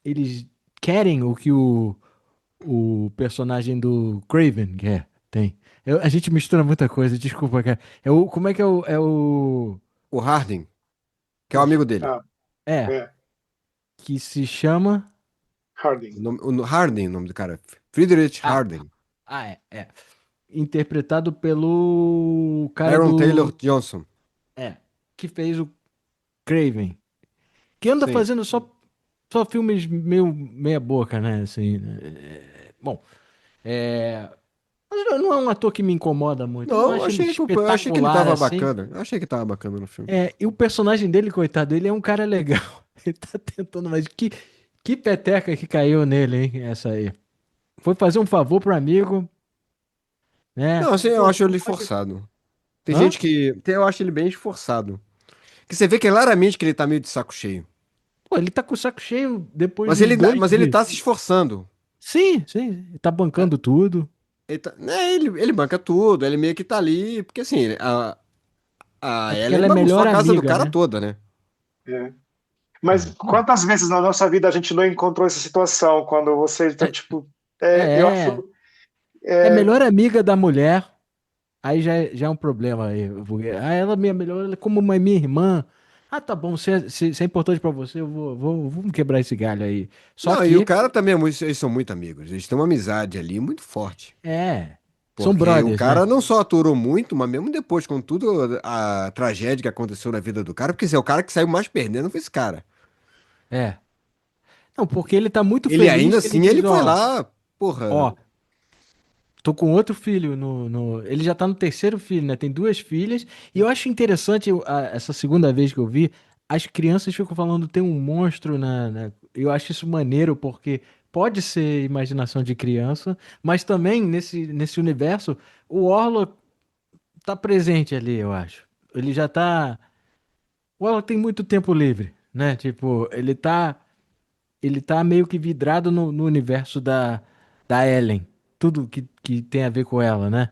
eles querem o que o personagem do Craven quer, tem. A gente mistura muita coisa, desculpa, cara. Como é que O Harding, que é o amigo dele. Ah, é, é, que se chama, Harding. Harding, o nome do cara. Friedrich ah, Harding. interpretado pelo cara Aaron Taylor do, Johnson. que fez o Craven, que anda Sim. fazendo só filmes meio meia boca, né, assim, né? Bom, mas não é um ator que me incomoda muito, não Não, acho ele eu achei que ele espetacular tava assim. bacana. Eu achei que tava bacana no filme. E o personagem dele, coitado, ele é um cara legal. Ele tá tentando, mas que peteca que caiu nele, hein? Essa aí. Foi fazer um favor pro amigo, né? Não, assim, eu Pô, acho não ele pode. forçado. Tem Hã? gente eu acho ele bem esforçado. Que você vê claramente que ele tá meio de saco cheio. Pô, ele tá com o saco cheio depois de Mas ele tá se esforçando. Sim, sim. Ele tá bancando tudo. Ele banca tudo, ele meio que tá ali, porque assim, a É porque Ellen ela é bagunçou melhor a casa do amiga, cara né? toda, né? É. Mas quantas vezes na nossa vida a gente não encontrou essa situação quando você está, tipo, eu É, acho, é é, melhor amiga da mulher. Aí já é um problema aí. Ela é minha melhor, ela é como uma minha irmã. Ah, tá bom, se é importante pra você, vamos quebrar esse galho aí. Só Não, e o que, cara também é muito, eles são muito amigos, eles têm uma amizade ali muito forte. é. São Porque o brothers, né? cara não só aturou muito, mas mesmo depois, com tudo a tragédia que aconteceu na vida do cara, porque esse é o cara que saiu mais perdendo foi esse cara. É. Não, porque ele tá muito Ele feliz ainda que ele assim, diz, ele foi lá, porra. ó, tô com outro filho ele já tá no terceiro filho, né? Tem duas filhas. E eu acho interessante, essa segunda vez que eu vi, as crianças ficam falando tem um monstro Eu acho isso maneiro, porque pode ser imaginação de criança, mas também nesse universo, o Orlok tá presente ali, eu acho. Ele já tá. O Orlok tem muito tempo livre, né? Tipo, ele tá meio que vidrado no universo da Ellen. Tudo que tem a ver com ela, né?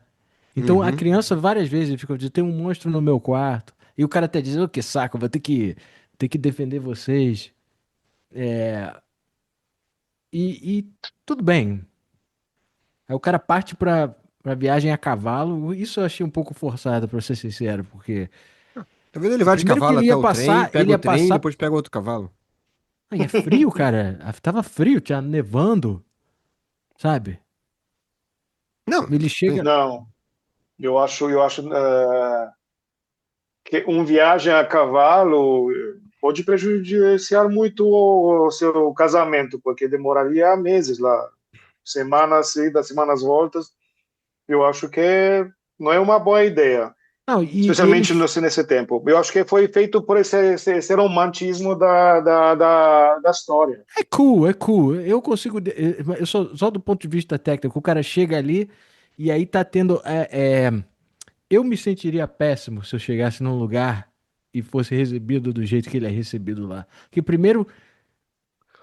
Então a Uhum. criança várias vezes fica dizendo, tem um monstro no meu quarto. E o cara até diz, ô, que saco, vou ter que defender vocês. E tudo bem. Aí o cara parte pra viagem a cavalo. Isso eu achei um pouco forçado, pra ser sincero, porque Talvez ele vá de primeiro que cavalo ele até ia o trem, passar, ele pega o ia trem e passar. depois pega outro cavalo. Aí é frio, cara. Tava frio, tinha nevando, sabe? Não, Ele sim. chega. Não, eu acho que viagem a cavalo pode prejudiciar muito o seu casamento, porque demoraria meses lá, semanas idas, semanas voltas. Eu acho que não é uma boa ideia, Não, e ele. especialmente nesse tempo. Eu acho que foi feito por esse romantismo da história. É cool, é cool. Eu consigo. Eu só do ponto de vista técnico, o cara chega ali e aí tá tendo. Eu me sentiria péssimo se eu chegasse num lugar e fosse recebido do jeito que ele é recebido lá. Que primeiro,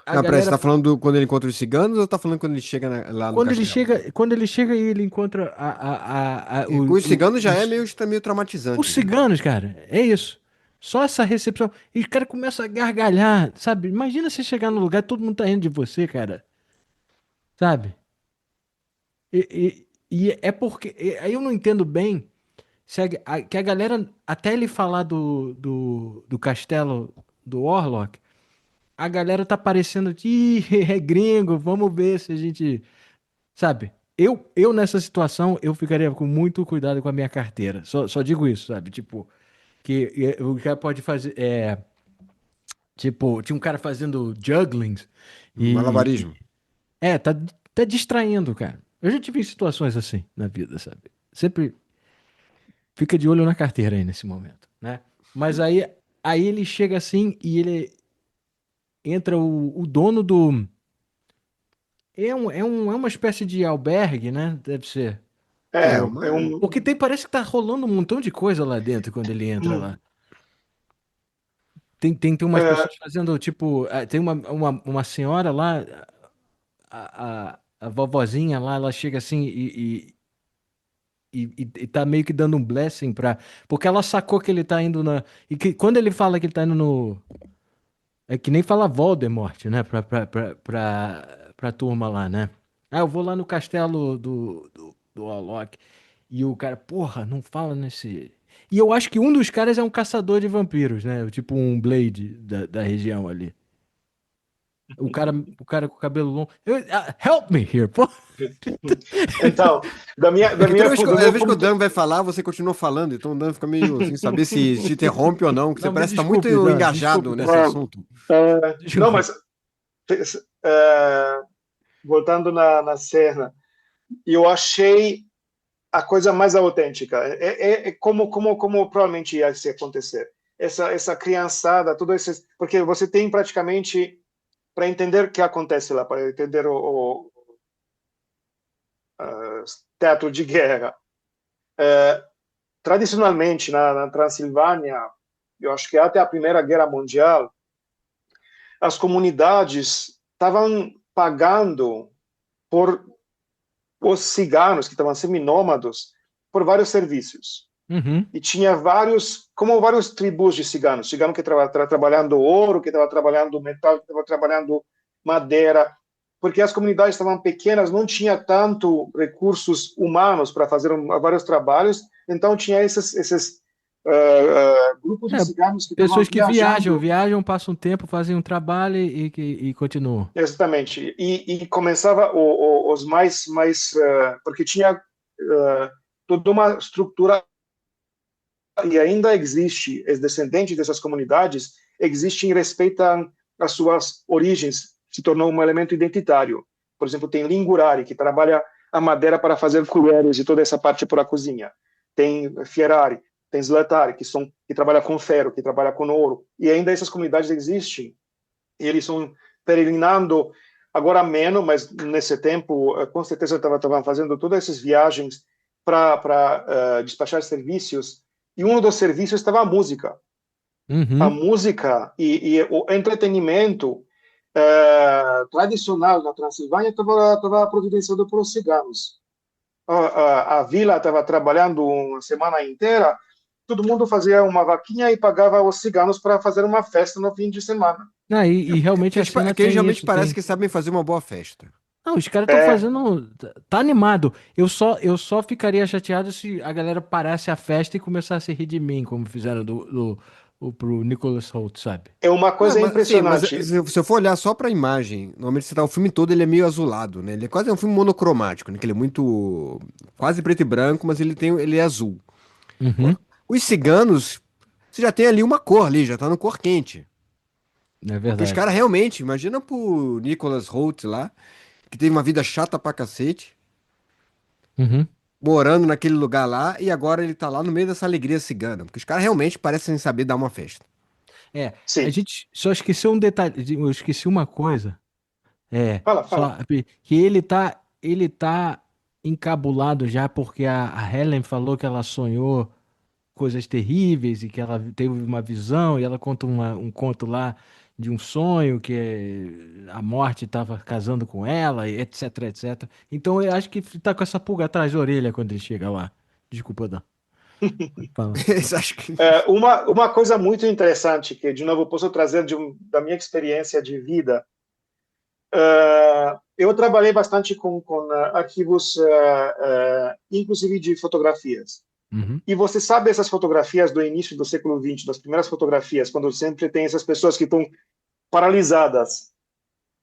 a Não, peraí, você galera. tá falando quando ele encontra os ciganos ou tá falando quando ele chega lá no castelo? Quando ele chega e ele encontra É, com os ciganos já é meio os traumatizante já. ciganos, cara. É isso. Só essa recepção. E o cara começa a gargalhar, sabe? Imagina você chegar no lugar e todo mundo tá rindo de você, cara. Sabe? E é porque. Aí eu não entendo bem se que a galera, até ele falar do castelo do Orlok, a galera tá parecendo que é gringo, vamos ver se a gente. Sabe? Eu nessa situação, eu ficaria com muito cuidado com a minha carteira. Só digo isso, sabe? Tipo, que o cara pode fazer. Tipo, tinha um cara fazendo jugglings Malabarismo. tá distraindo, cara. Eu já tive situações assim na vida, sabe? Sempre fica de olho na carteira aí nesse momento, né? Mas aí ele chega assim e ele entra o dono do. É uma espécie de albergue, né? Deve ser. É, O, uma... É um, porque parece que tá rolando um montão de coisa lá dentro quando ele entra lá. Tem umas é, pessoas fazendo, tipo, tem uma senhora lá, a vovozinha lá, ela chega assim e tá meio que dando um blessing pra. Porque ela sacou que ele tá indo na. E que quando ele fala que ele tá indo no. É que nem fala Voldemort, né? Pra turma lá, né? Ah, eu vou lá no castelo do Alok. E o cara, porra, não fala nesse. E eu acho que um dos caras é um caçador de vampiros, né? Tipo um Blade da região ali. O cara com o cabelo longo. Help me here, pô. então, É que toda do meu vez que o ponto. Dan vai falar, você continua falando, então o Dan fica meio sem saber se te interrompe ou não, que você Não, me parece estar muito desculpe, Dan. engajado Desculpe, Dan. nesse assunto. Não, Desculpe. mas é, voltando na cena, eu achei a coisa mais autêntica. É como provavelmente ia se acontecer. Essa criançada, tudo isso, porque você tem praticamente para entender o que acontece lá, para entender o teatro de guerra. Tradicionalmente na Transilvânia, eu acho que até a Primeira Guerra Mundial, as comunidades estavam pagando por os ciganos que estavam seminômados por vários serviços. Uhum. E tinha vários tribos de ciganos. Cigano que estava trabalhando ouro, que estava trabalhando metal, que estava trabalhando madeira. Porque as comunidades estavam pequenas, não tinha tanto recursos humanos para fazer vários trabalhos. Então tinha esses grupos de É, ciganos que estavam pessoas que viajando. viajam, passam um tempo, fazem um trabalho e continuam. Exatamente. E começava os mais porque tinha toda uma estrutura, e ainda existe, os descendentes dessas comunidades existem e respeitam as suas origens, se tornou um elemento identitário. Por exemplo, tem Lingurari, que trabalha a madeira para fazer colheres e toda essa parte para a cozinha. Tem Fierari, tem Zlatari, que trabalha com ferro, que trabalha com ouro. E ainda essas comunidades existem. E eles estão peregrinando, agora menos, mas nesse tempo, com certeza, estavam fazendo todas essas viagens para despachar serviços. E um dos serviços estava a música. A música e o entretenimento tradicional na Transilvânia estava providenciado pelos ciganos. A vila estava trabalhando uma semana inteira, todo mundo fazia uma vaquinha e pagava os ciganos para fazer uma festa no fim de semana. Não, e realmente a Porque cena eles tem realmente isso, parece tem... que sabem fazer uma boa festa. Não, os caras estão fazendo. Tá animado. Eu só ficaria chateado se a galera parasse a festa e começasse a rir de mim, como fizeram pro Nicholas Hoult, sabe? É uma coisa Mas, assim, mas impressionante. se eu for olhar só pra imagem, normalmente você tá, o filme todo ele é meio azulado, né? Ele é quase um filme monocromático, né? Que ele é muito quase preto e branco, mas ele é azul. Uhum. Os ciganos, você já tem ali uma cor ali, já tá no cor quente. É Porque os verdade. caras realmente, imagina pro Nicholas Hoult lá, que teve uma vida chata pra cacete, Uhum. morando naquele lugar lá, e agora ele tá lá no meio dessa alegria cigana. Porque os caras realmente parecem saber dar uma festa. É, a Sim. gente só esqueceu um detalhe. Eu esqueci uma coisa. Fala. Que ele tá encabulado já porque a Helen falou que ela sonhou coisas terríveis e que ela teve uma visão e ela conta um conto lá de um sonho que a morte estava casando com ela, e etc, etc. Então eu acho que tá com essa pulga atrás da orelha quando ele chega lá. Desculpa, Dan. Fala. Eles acham que... Uma coisa muito interessante, que, de novo, posso trazer da minha experiência de vida. Eu trabalhei bastante com arquivos, inclusive de fotografias. Uhum. E você sabe essas fotografias do início do século XX, das primeiras fotografias, quando sempre tem essas pessoas que estão paralisadas.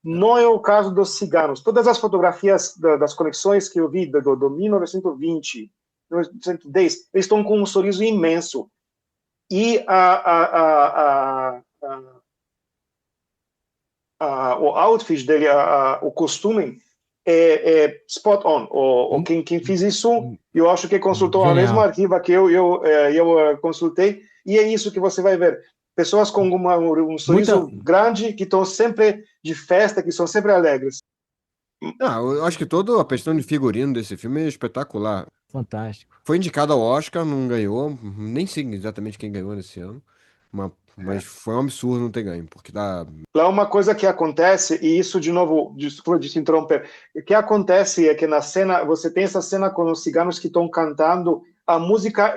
Não é o caso dos ciganos. Todas as fotografias das conexões que eu vi do 1920, 1910, eles estão com um sorriso imenso. E o outfit dele, o costume, é spot on. Quem fez isso, eu acho que consultou a Genial. mesma arquiva que eu consultei, e é isso que você vai ver. Pessoas com um sorriso grande, que estão sempre de festa, que são sempre alegres. Eu acho que toda a questão de figurino desse filme é espetacular. Fantástico. Foi indicado ao Oscar, não ganhou, nem sei exatamente quem ganhou nesse ano, mas foi um absurdo não ter ganho, porque dá... Lá uma coisa que acontece, e isso de novo, desculpa de te interromper, o que acontece é que na cena, você tem essa cena com os ciganos que estão cantando, a música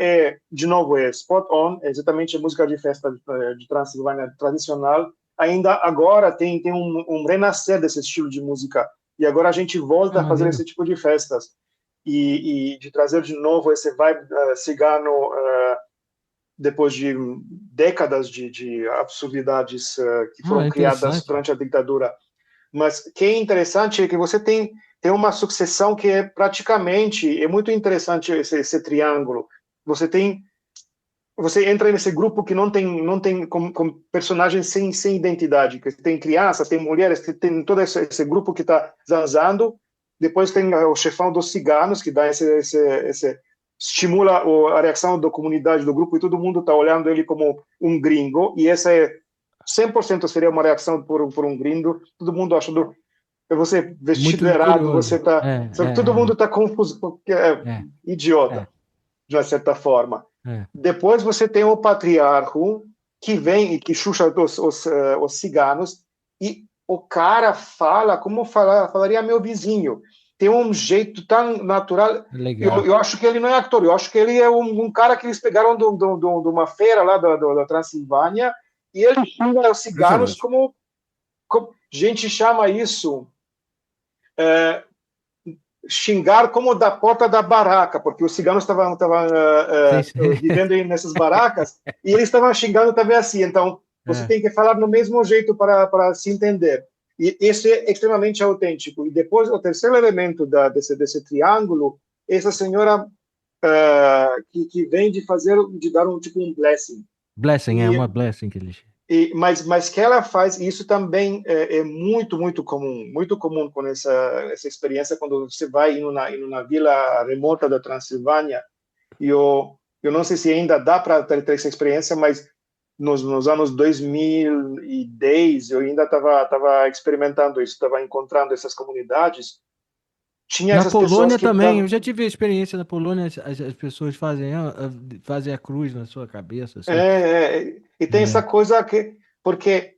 de novo, é spot on, é exatamente a música de festa de Transilvânia tradicional, ainda agora tem um renascer desse estilo de música, e agora a gente volta a fazer maneiro. esse tipo de festas, e de trazer de novo esse vibe cigano, depois de décadas de absurdidades que foram criadas durante a ditadura. Mas o que é interessante é que você tem uma sucessão que é praticamente, é muito interessante esse triângulo. Você entra nesse grupo que não tem com personagens sem identidade, que tem crianças, tem mulheres, tem todo esse grupo que está zanzando. Depois tem o chefão dos ciganos, que dá esse estimula a reação da comunidade, do grupo, e todo mundo está olhando ele como um gringo, e essa 100% seria uma reação por um gringo, todo mundo achando que você vestido Muito errado, curioso. você está... todo mundo está confuso, porque idiota, de uma certa forma. Depois você tem o patriarca, que vem e que chucha os ciganos, e o cara fala como falaria meu vizinho. Tem um jeito tão natural. Eu acho que ele não é ator, eu acho que ele é um cara que eles pegaram de uma feira lá da Transilvânia, e ele xinga os ciganos como gente chama isso xingar como da porta da baraca, porque os ciganos estavam vivendo nessas baracas, e eles estavam xingando também assim. Então, você tem que falar no mesmo jeito para se entender. E isso é extremamente autêntico. E depois, o terceiro elemento desse triângulo essa senhora que vem de dar um tipo um blessing. Blessing, é E, uma blessing que eles. mas que ela faz, isso também é muito comum com essa experiência quando você vai em uma vila remota da Transilvânia. E eu não sei se ainda dá para ter essa experiência, mas nos anos 2010 eu ainda estava experimentando isso, estava encontrando essas comunidades. Tinha Na essas pessoas Polônia que também, eu davam, já tive a experiência na Polônia, as pessoas fazem a cruz na sua cabeça, assim. e tem essa É. coisa porque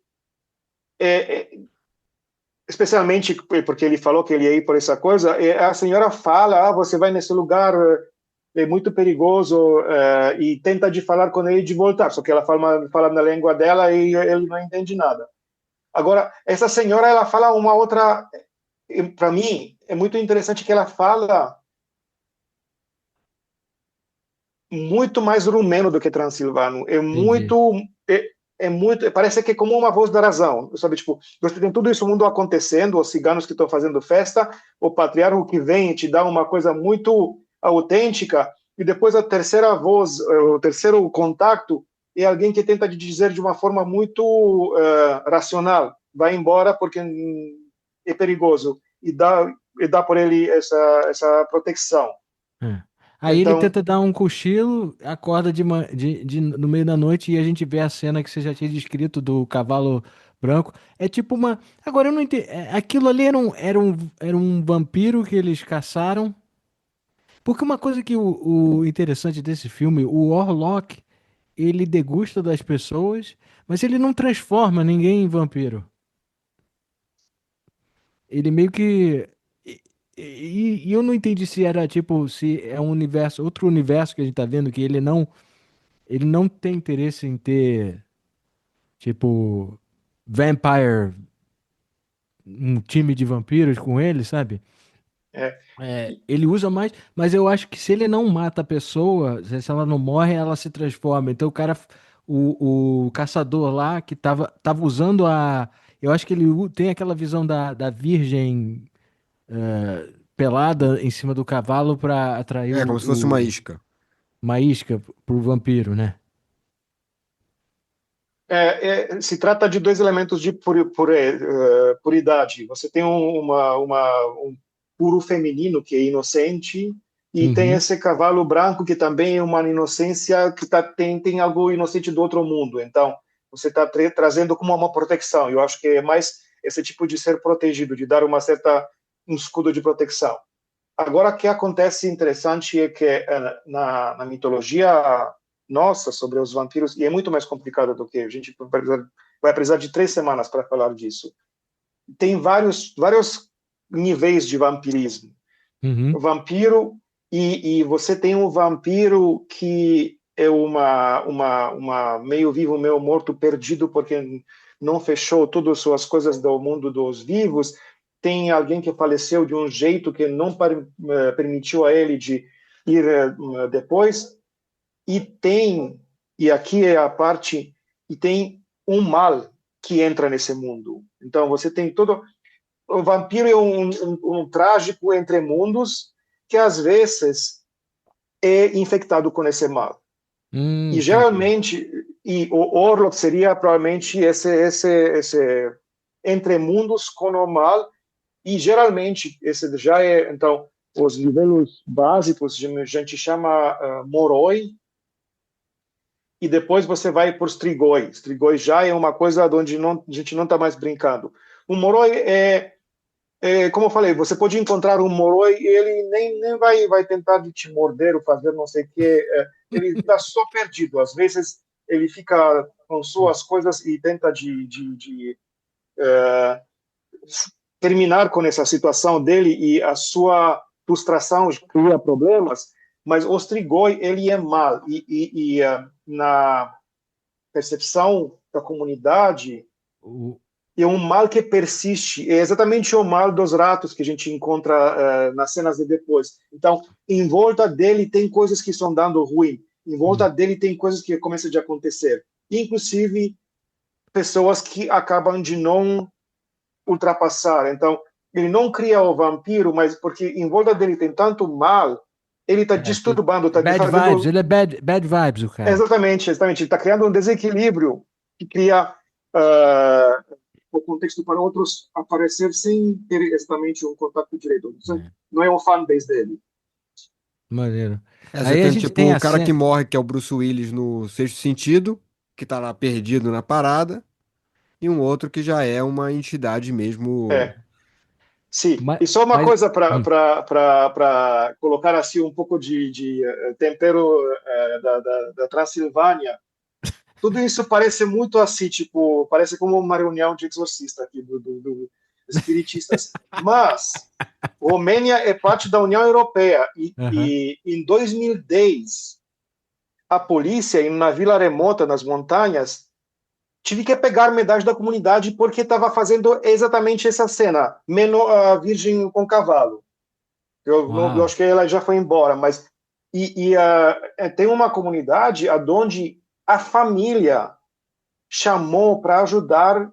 especialmente porque ele falou que ele ia ir por essa coisa, e a senhora fala, você vai nesse lugar, é muito perigoso, e tenta de falar com ele de voltar, só que ela fala na língua dela e ele não entende nada. Agora, essa senhora, ela fala uma outra, para mim, é muito interessante que ela fala muito mais rumeno do que transilvano. Entendi. É muito, parece que é como uma voz da razão, sabe? Tipo, você tem tudo isso mundo acontecendo, os ciganos que estão fazendo festa, o patriarca que vem e te dá uma coisa muito autêntica, e depois a terceira voz, o terceiro contato é alguém que tenta te dizer de uma forma muito racional, vai embora porque é perigoso, e dá por ele essa proteção. É. Aí ele Então, tenta dar um cochilo, acorda no meio da noite e a gente vê a cena que você já tinha descrito do cavalo branco. É tipo uma. Agora eu não entendi. Aquilo ali era um vampiro que eles caçaram. Porque uma coisa que o interessante desse filme, o Orlok, ele degusta das pessoas, mas ele não transforma ninguém em vampiro. Ele meio que. E eu não entendi se era tipo, se é um universo, outro universo que a gente tá vendo, que ele não tem interesse em ter, tipo, Vampire, um time de vampiros com ele, sabe? é, Ele usa mais, mas eu acho que se ele não mata a pessoa, se ela não morre, ela se transforma. Então o cara, o caçador lá que tava usando a. Eu acho que ele tem aquela visão da virgem pelada em cima do cavalo pra atrair É, como se fosse uma isca. uma isca pro vampiro, né? se trata de dois elementos de puridade. Você tem um puro feminino que é inocente e tem Uhum. esse cavalo branco que também é uma inocência que tem algo inocente do outro mundo. Então, você está trazendo como uma proteção. Eu acho que é mais esse tipo de ser protegido, de dar um escudo de proteção. Agora, o que acontece interessante é que na mitologia nossa sobre os vampiros, e é muito mais complicado do que a gente vai precisar de 3 semanas para falar disso. Tem vários níveis de vampirismo. O Uhum. vampiro, e você tem um vampiro que é uma meio vivo, meio morto, perdido porque não fechou todas as suas coisas do mundo dos vivos. Tem alguém que faleceu de um jeito que não permitiu a ele de ir depois. E aqui é a parte, e tem um mal que entra nesse mundo. Então você tem todo. O vampiro é um trágico entre mundos que às vezes é infectado com esse mal. E Entendi. geralmente, o Orlok seria provavelmente esse entre mundos com o mal, e geralmente esse já é, então, os níveis básicos, a gente chama Moroi, e depois você vai por Strigoi. Strigoi já é uma coisa onde a gente não está mais brincando. O Moroi como eu falei, você pode encontrar um Moroi e ele nem vai tentar de te morder ou fazer não sei o quê. Ele está só perdido. Às vezes ele fica com suas coisas e tenta de terminar com essa situação dele, e a sua frustração cria problemas, mas o Strigoi, ele é mal. Na percepção da comunidade, O- é um mal que persiste. É exatamente o mal dos ratos que a gente encontra nas cenas de depois. Então, em volta dele tem coisas que estão dando ruim. Em volta dele tem coisas que começam a acontecer. Inclusive, pessoas que acabam de não ultrapassar. Então, ele não cria o vampiro, mas porque em volta dele tem tanto mal ele está disturbando, está Bad fazendo... vibes, ele é bad vibes, o cara. Exatamente. Ele está criando um desequilíbrio que cria o contexto para outros aparecer sem ter exatamente um contato direito. Não é um fanbase dele. Maneiro. Você Aí a tem, gente tipo, tem o a cara que cena... morre, que é o Bruce Willis no Sexto Sentido, que tá lá perdido na parada, e um outro que já é uma entidade mesmo. Sim, Mas, e só uma mas- coisa para colocar assim um pouco de tempero da Transilvânia. Tudo isso parece muito assim, tipo, parece como uma reunião de exorcista aqui do espiritistas. Mas Romênia é parte da União Europeia Aham. e em 2010 a polícia em uma vila remota nas montanhas tive que pegar medalha da comunidade porque estava fazendo exatamente essa cena, a Virgem com cavalo. Eu Uau. acho que ela já foi embora, mas tem uma comunidade onde a família chamou para ajudar,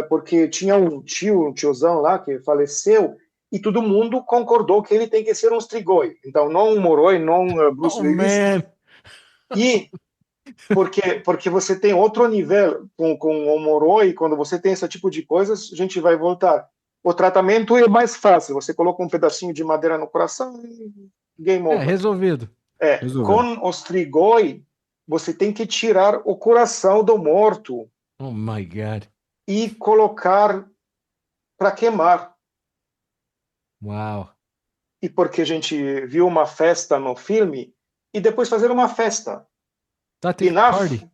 porque tinha um tiozão lá que faleceu, e todo mundo concordou que ele tem que ser um strigoi. Então, não um moroi, não Bruce Oh, Willis, man. e porque você tem outro nível com o moroi, quando você tem esse tipo de coisas, a gente vai voltar. O tratamento é mais fácil, você coloca um pedacinho de madeira no coração e game over. Resolvido. Resolveu. Com o strigoi, você tem que tirar o coração do morto Oh, my God. e colocar para queimar. Uau. E porque a gente viu uma festa no filme, e depois fazer uma festa. E Tati na, Party.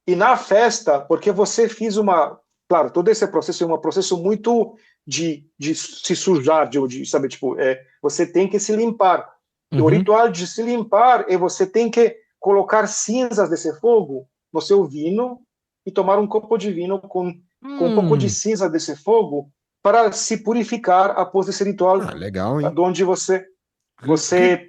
e na festa, porque você fez uma... Claro, todo esse processo é um processo muito de se sujar, sabe, tipo, você tem que se limpar. E o Uhum. ritual de se limpar é você tem que colocar cinzas desse fogo no seu vinho e tomar um copo de vinho com um pouco de cinza desse fogo para se purificar após esse ritual, Ah, legal, hein? onde você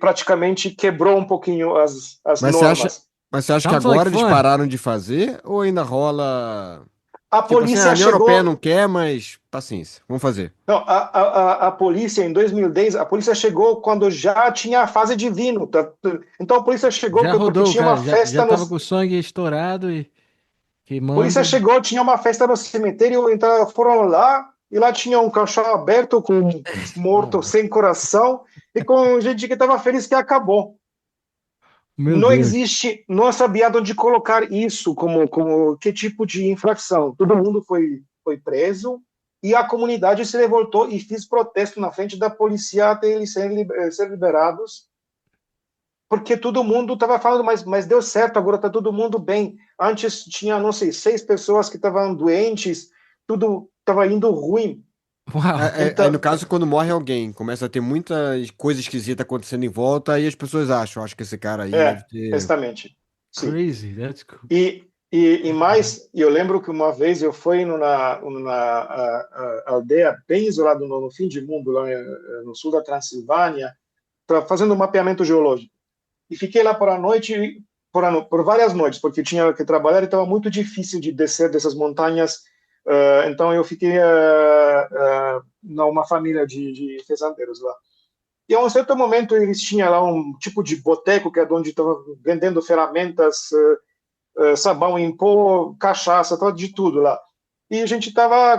praticamente quebrou um pouquinho as Mas você acha, normas. mas você acha que Sounds like agora eles fun. pararam de fazer ou ainda rola? A Tipo assim, a polícia União Europeia chegou... não quer, mas paciência, vamos fazer. Não, a polícia, em 2010, a polícia chegou quando já tinha a fase de vinho. Então a polícia chegou Já porque rodou, tinha uma cara. Já festa no... tava com o sangue estourado e A polícia queimando. chegou, tinha uma festa no cemitério, então foram lá, e lá tinha um caixão aberto com um morto Oh, sem coração, e com gente que estava feliz que acabou. meu Não Deus. existe, não sabia onde colocar isso, como que tipo de infração. Todo mundo foi preso, e a comunidade se revoltou e fez protesto na frente da polícia até eles serem liberados, porque todo mundo estava falando, mas deu certo, agora está todo mundo bem. Antes tinha, não sei, 6 pessoas que estavam doentes, tudo estava indo ruim. Uau. Aí, no Então, caso, quando morre alguém, começa a ter muitas coisas esquisitas acontecendo em volta, aí as pessoas acham, acho que esse cara aí deve ter. exatamente. Sim. Crazy. That's cool. E mais, eu lembro que uma vez eu fui numa aldeia bem isolada no fim de mundo, lá no sul da Transilvânia, fazendo um mapeamento geológico. E fiquei lá por a noite, por várias noites, porque tinha que trabalhar e estava muito difícil de descer dessas montanhas. Então eu fiquei numa família de fazendeiros lá. E a um certo momento eles tinham lá um tipo de boteco, que é onde estavam vendendo ferramentas, sabão em pó, cachaça, de tudo lá. E a gente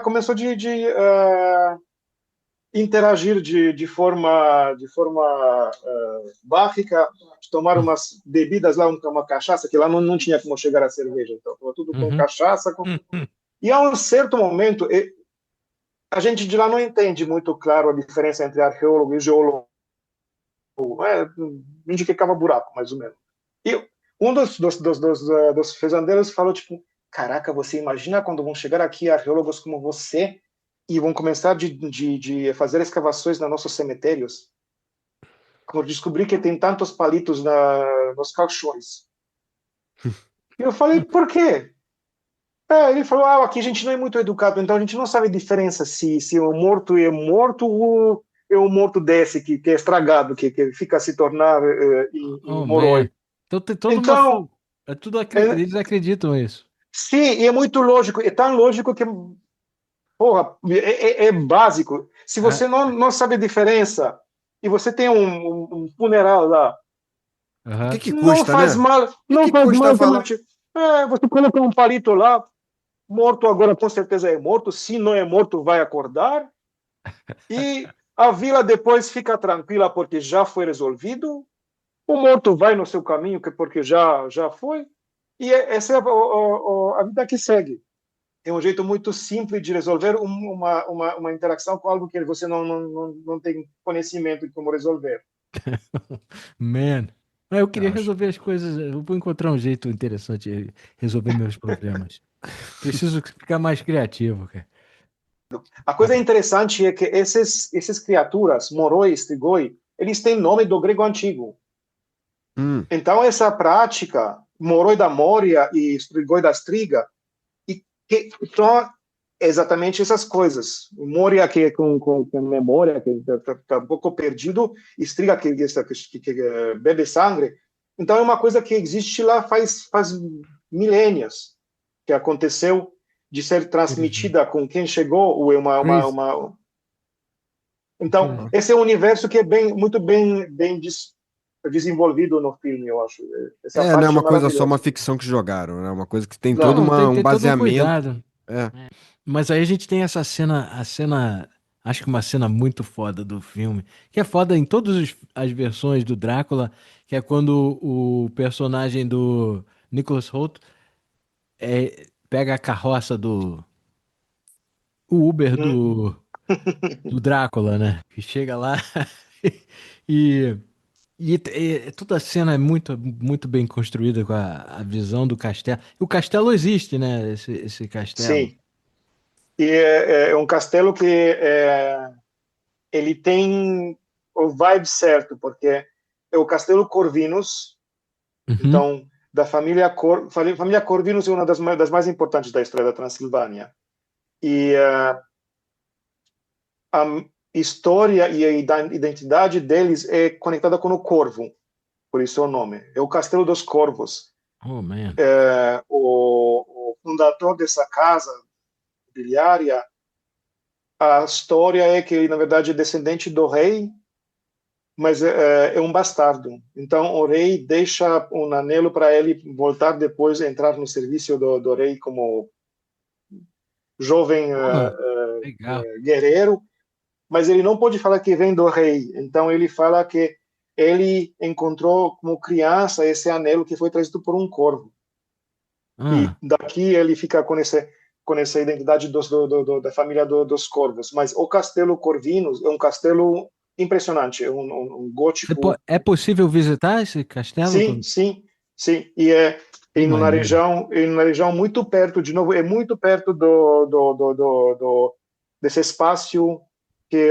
começou de interagir de forma básica, de tomar umas bebidas lá, uma cachaça, que lá não tinha como chegar a cerveja, então estava tudo com cachaça. E a um certo momento, a gente de lá não entende muito claro a diferença entre arqueólogo e geólogo. A gente que cava buraco, mais ou menos. E um dos fazendeiros falou, tipo, caraca, você imagina quando vão chegar aqui arqueólogos como você e vão começar de fazer escavações nos nossos cemitérios? Quando descobrir que tem tantos palitos nos caixões. E eu falei, por quê? Ele falou, aqui a gente não é muito educado, então a gente não sabe a diferença se o morto é morto ou é o morto desse que é estragado, que fica a se tornar em Oh, man. moroi. Então tem toda uma. Então, É tudo eles acreditam nisso. sim, e é muito lógico, é tão lógico que, porra, é básico. Se você não sabe a diferença e você tem um funeral lá O que Aham. que Não custa, faz né? mal, O que não que faz custa mal, falar? você coloca um palito lá, morto agora com certeza é morto, se não é morto vai acordar, e a vila depois fica tranquila porque já foi resolvido, o morto vai no seu caminho porque já foi, e essa é a vida que segue. É um jeito muito simples de resolver uma interação com algo que você não tem conhecimento de como resolver. Man. Eu queria Eu acho. resolver as coisas. Eu vou encontrar um jeito interessante de resolver meus problemas. Preciso ficar mais criativo, cara. A coisa interessante é que essas criaturas, Moroi e Strigoi, eles têm nome do grego antigo. Então, essa prática, Moroi da Moria e Strigoi da Striga, e que são exatamente essas coisas. Moria, que é com memória, que está um pouco perdido, e Striga, que bebe sangue. Então, é uma coisa que existe lá faz milênios, que aconteceu de ser Interessante. transmitida com quem chegou, ou é Crazy. Então, Interessante. esse é um universo que é muito bem desenvolvido no filme, eu acho. Essa Não é parte é uma coisa só, uma maravilhosa. ficção que jogaram, né? Uma coisa que tem todo Não, Não, um tem todo um baseamento. cuidado. É. Mas aí a gente tem essa cena, acho que uma cena muito foda do filme, que é foda em todas as versões do Drácula, que é quando o personagem do Nicholas Hoult pega a carroça o Uber uhum. do Drácula, né? Que chega lá e, toda a cena é muito bem construída com a visão do castelo. E o castelo existe, né? Esse castelo. Sim. E é um castelo que ele tem o vibe certo, porque é o Castelo Corvinus, Uhum, então, da família Corvinus é uma das mais importantes da história da Transilvânia. E a história e a identidade deles é conectada com o corvo, por isso é o nome. É o Castelo dos Corvos. oh, man. O fundador dessa casa mobiliária, a história é que ele, na verdade, é descendente do rei, mas é um bastardo. Então, o rei deixa um anelo para ele voltar depois, entrar no serviço do rei como jovem Porra, legal. guerreiro, mas ele não pode falar que vem do rei. Então, ele fala que ele encontrou como criança esse anelo que foi trazido por um corvo. E Ah, daqui ele fica com essa identidade da família dos corvos. Mas o Castelo Corvinus é um castelo impressionante, é um gótico. é possível visitar esse castelo? Sim, sim, sim. E é Que maneiro. em uma região muito perto, de novo, é muito perto desse espaço que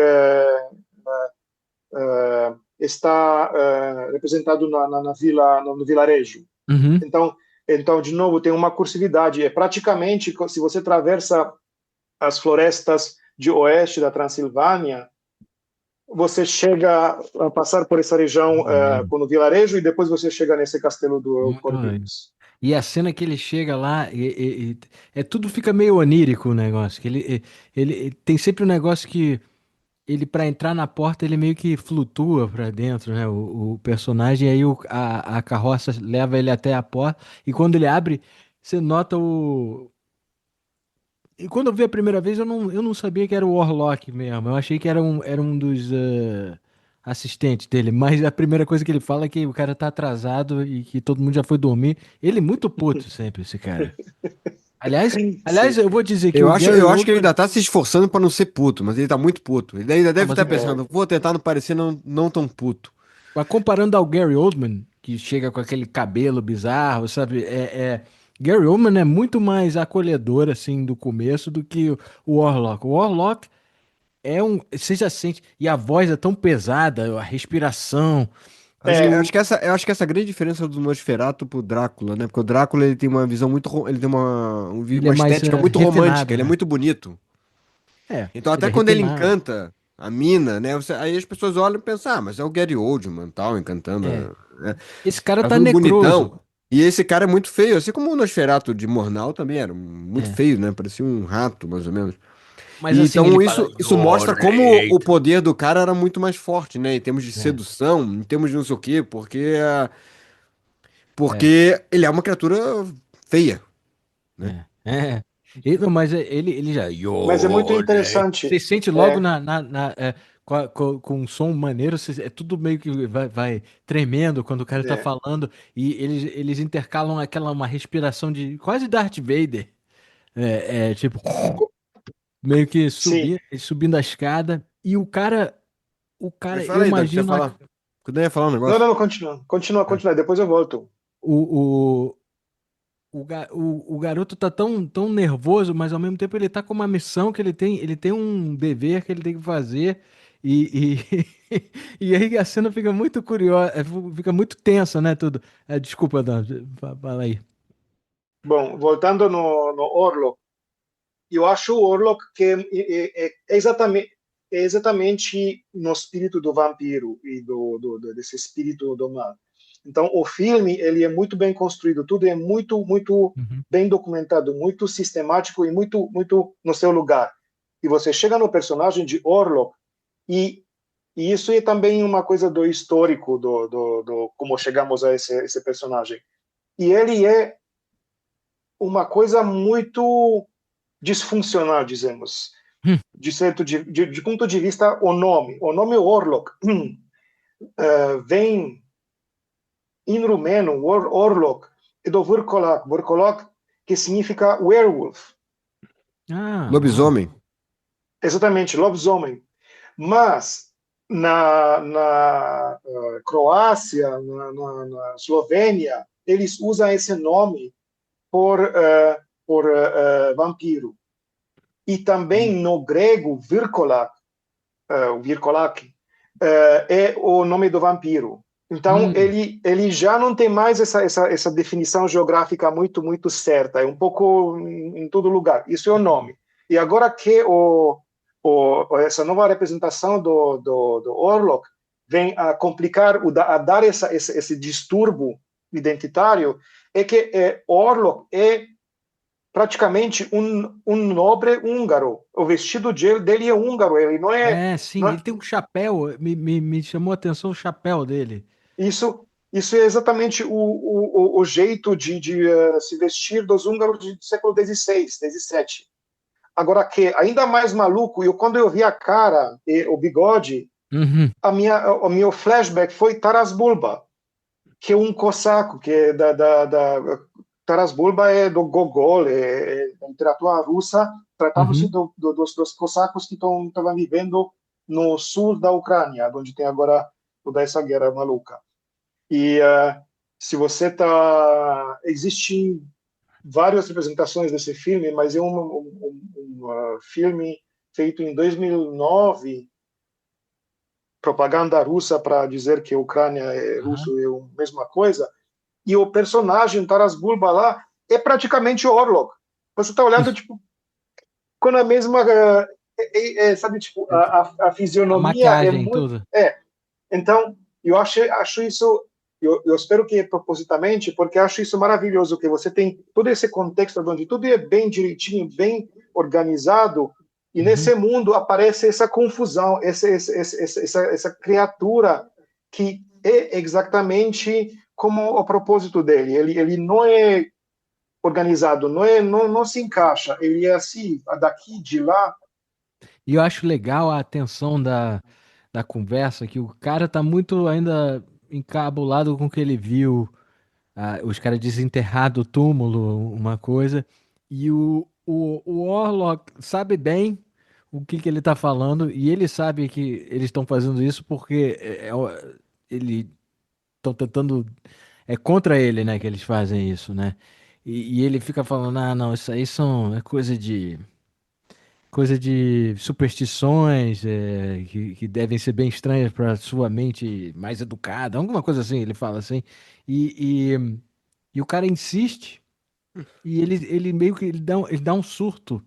está representado na vila, no vilarejo. Uhum. Então, de novo, tem uma cursividade. É praticamente, se você atravessa as florestas de oeste da Transilvânia, você chega a passar por essa região Maneiro. com o vilarejo e depois você chega nesse castelo do Muito maneiro. Corvinus. E a cena que ele chega lá, tudo fica meio onírico o negócio. Que ele tem sempre um negócio que ele, para entrar na porta, ele meio que flutua pra dentro, né? O personagem, aí a carroça leva ele até a porta, e quando ele abre, você nota o. E quando eu vi a primeira vez, eu não sabia que era o Warlock mesmo. Eu achei que era um dos assistentes dele. Mas a primeira coisa que ele fala é que o cara tá atrasado e que todo mundo já foi dormir. Ele é muito puto sempre, esse cara. Aliás, Sim. eu vou dizer que Eu o acho, Gary eu acho que ele Oldman. ainda tá se esforçando pra não ser puto, mas ele tá muito puto. Ele ainda Não, deve estar pensando, vou tentar não parecer não tão puto. mas comparando ao Gary Oldman, que chega com aquele cabelo bizarro, sabe? Gary Oldman é muito mais acolhedor, assim, do começo do que o Warlock. O Warlock você já sente. E a voz é tão pesada, a respiração. É, Eu acho que essa é a grande diferença do Nosferatu pro Drácula, né? Porque o Drácula ele tem uma visão ele tem Ele é uma mais estética muito romântica, refinado, ele é né? muito bonito. É, Então ele até é quando ele refinado. encanta a mina, né? Aí as pessoas olham e pensam, mas é o Gary Oldman, tal, encantando, É. né? Esse cara Tá tá tudo necroso. bonitão. E esse cara é muito feio, assim como o Nosferatu de Mornal também era muito É. feio, né? Parecia um rato, mais ou menos. Mas E assim, ele então fala, isso mostra como o Great. poder do cara era muito mais forte, né? Em termos de É. sedução, em termos de não sei o quê, porque Porque ele é uma criatura feia, né? Não, mas ele já. Mas é muito Você interessante. sente logo É, com um som maneiro, é tudo meio que vai tremendo quando o cara tá é, falando. E eles intercalam uma respiração de quase Darth Vader. Tipo, meio que sim. subindo a escada. E Mas eu fala aí, Dan, que você ia imagino falar. Que eu ia falar um Não, negócio. não, não, continua. Continua, É. continua. Depois eu volto. o, o garoto tá tão nervoso, mas ao mesmo tempo ele tá com uma missão que ele tem um dever que ele tem que fazer e aí a cena fica muito curiosa, fica muito tensa, né, tudo. Desculpa, Dan, fala aí. Bom, voltando no Orlok, eu acho o Orlok que é exatamente no espírito do vampiro e desse espírito do mal. Então, o filme ele é muito bem construído, tudo é muito Uhum. bem documentado, muito sistemático e muito no seu lugar. E você chega no personagem de Orlok e, e isso é também uma coisa do histórico do como chegamos a esse personagem. E ele é uma coisa muito disfuncional, dizemos, Hum. de ponto de vista o nome Orlok vem em rumeno, Orlok, é do Vorkolak, que significa werewolf, Ó. Lobisomem. exatamente, lobisomem. Mas na Croácia, na Eslovênia, eles usam esse nome por vampiro. E também no grego, o Virkolak, é o nome do vampiro. Então, Hum. ele já não tem mais essa definição geográfica muito certa, é um pouco em todo lugar. Isso é o nome. E agora que essa nova representação do Orlok vem a complicar, a dar esse distúrbio identitário, é que Orlok é praticamente um nobre húngaro. O vestido dele é húngaro, ele não é, Sim, não ele é tem um chapéu, me chamou a atenção o chapéu dele. isso é exatamente o jeito de se vestir dos húngaros do século XVI, XVII. Agora que ainda mais maluco, quando eu vi a cara e o bigode, Uhum. o meu flashback foi Taras Bulba, que é um cossaco, que é Taras Bulba é do Gogol, é da literatura russa, tratando-se Uhum. dos cossacos que estavam vivendo no sul da Ucrânia, onde tem agora toda essa guerra maluca. E se você tá, existem várias representações desse filme, mas é um filme feito em 2009, propaganda russa para dizer que a Ucrânia é Aham. russo é a mesma coisa. E o personagem Taras Bulba lá é praticamente o Orlok. Você está olhando tipo com a mesma, sabe, tipo a A fisionomia é maquiagem, muito, tudo. então, eu acho isso, eu espero que é propositamente, porque acho isso maravilhoso, que você tem todo esse contexto onde tudo é bem direitinho, bem organizado, e Uhum. nesse mundo aparece essa confusão, essa criatura que é exatamente como o propósito dele. Ele não é organizado, não se encaixa, ele é assim, daqui, de lá. E eu acho legal a atenção da conversa, que o cara tá muito ainda encabulado com o que ele viu, os caras desenterrar do túmulo, uma coisa, e o Orlok sabe bem o que ele tá falando, e ele sabe que eles estão fazendo isso porque ele estão tentando, é contra ele, né, que eles fazem isso, né? E ele fica falando, não, isso aí é coisa de superstições que devem ser bem estranhas para sua mente mais educada, alguma coisa assim, ele fala assim. E o cara insiste e ele meio que ele dá um surto.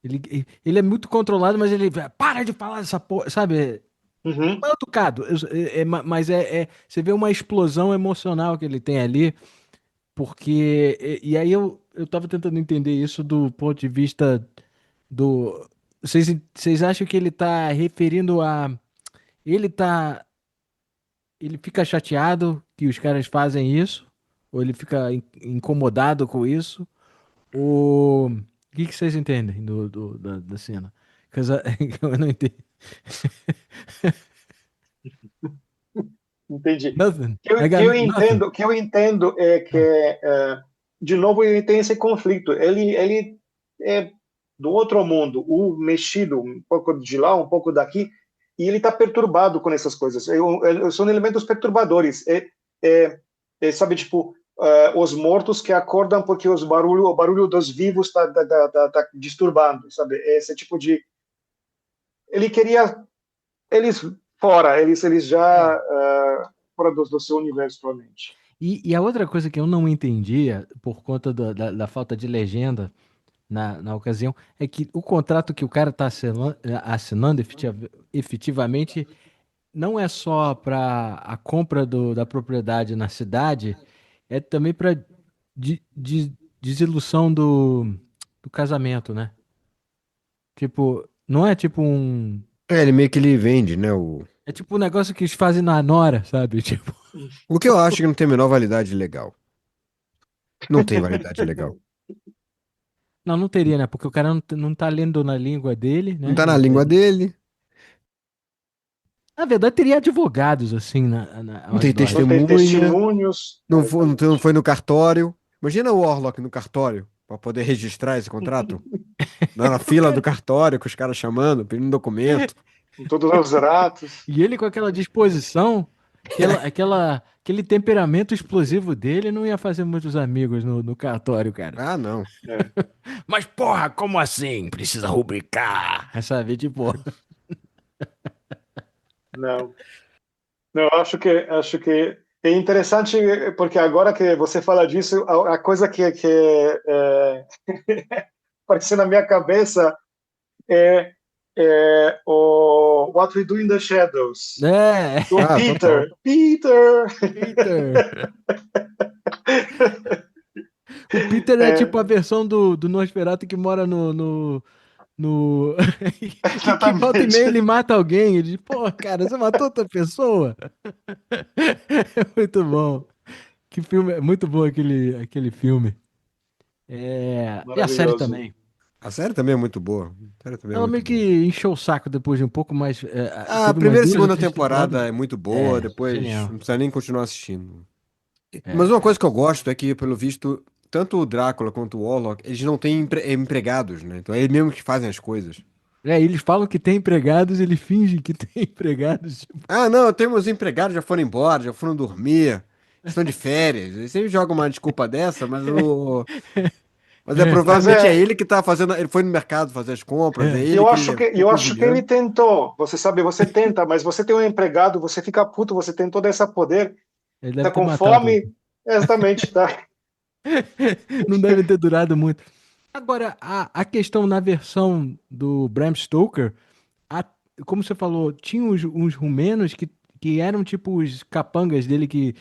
Ele é muito controlado, mas ele para de falar essa porra, sabe? Uhum. Mal educado, mas você vê uma explosão emocional que ele tem ali, porque. E aí eu tava tentando entender isso do ponto de vista do. Vocês acham que ele tá referindo a. Ele tá. Ele fica chateado que os caras fazem isso? Ou ele fica incomodado com isso? Ou o que vocês entendem da cena? Eu não entendi. Entendi. Nothing. Que I eu, que got eu nothing. entendo, que eu entendo é que, de novo, ele tem esse conflito. Ele é do outro mundo, o mexido, um pouco de lá, um pouco daqui, e ele está perturbado com essas coisas. São elementos perturbadores. Sabe, tipo, os mortos que acordam porque o barulho dos vivos tá disturbando, sabe? Esse tipo de... Ele queria eles fora, eles já É. fora do seu universo, provavelmente. E a outra coisa que eu não entendia, por conta da falta de legenda na ocasião, é que o contrato que o cara está assinando efetivamente não é só para a compra da propriedade na cidade, é também para desilusão do casamento, né? Tipo, não é tipo um. Ele meio que ele vende, né? É tipo um negócio que eles fazem na Nora, sabe? Tipo, O que eu acho que não tem a menor validade legal. Não tem validade legal. não teria, né? Porque o cara não tá lendo na língua dele, Não né? tá na língua dele, Na verdade, teria advogados, assim, não ao tem redor. Não tem testemunha, testemunhos, não exatamente. foi no cartório. Imagina o Warlock no cartório, pra poder registrar esse contrato. Na fila do cartório, com os caras chamando, pedindo documento. Com todos os ratos. E ele com aquela disposição, aquele temperamento explosivo dele, não ia fazer muitos amigos no cartório, cara. Ah, não. É, Mas porra, como assim? Precisa rubricar. Sabe, tipo... não. Não, acho que é interessante porque agora que você fala disso, a coisa que apareceu na minha cabeça é, o What We Do in the Shadows. É, O Ah, total. Peter. Peter. O Peter é tipo a versão do Nosferatu que mora no... que volta e meia Exatamente. ele mata alguém. Ele diz, pô, cara, você matou outra pessoa? É muito bom. Que filme, é muito bom aquele filme. E a série Maravilhoso. também. A série também é muito boa. A série também é Ela muito meio que boa. encheu o saco depois de um pouco, mas A teve umas primeira e duas ou segunda três temporadas. temporada é muito boa, É, depois genial. não precisa nem continuar assistindo. Mas uma É, coisa que eu gosto é que, pelo visto, tanto o Drácula quanto o Warlock, eles não têm empregados, né? Então é eles mesmo que fazem as coisas. eles falam que tem empregados, eles fingem que tem empregados. Tipo, Ah, não, temos empregados já foram embora, já foram dormir, estão de férias. Eles sempre jogam uma desculpa dessa, mas Mas provavelmente é ele que tá fazendo. Ele foi no mercado fazer as compras, é é, ele eu que acho que ficou eu acho que ele cozinhando. tentou. Você sabe, você tenta, mas você tem um empregado, você fica puto, você tem todo esse poder, ele tá deve ter com matado. fome, exatamente, tá. Não deve ter durado muito. Agora, a questão na versão do Bram Stoker, a- como você falou, tinha uns rumenos que eram tipo os capangas dele que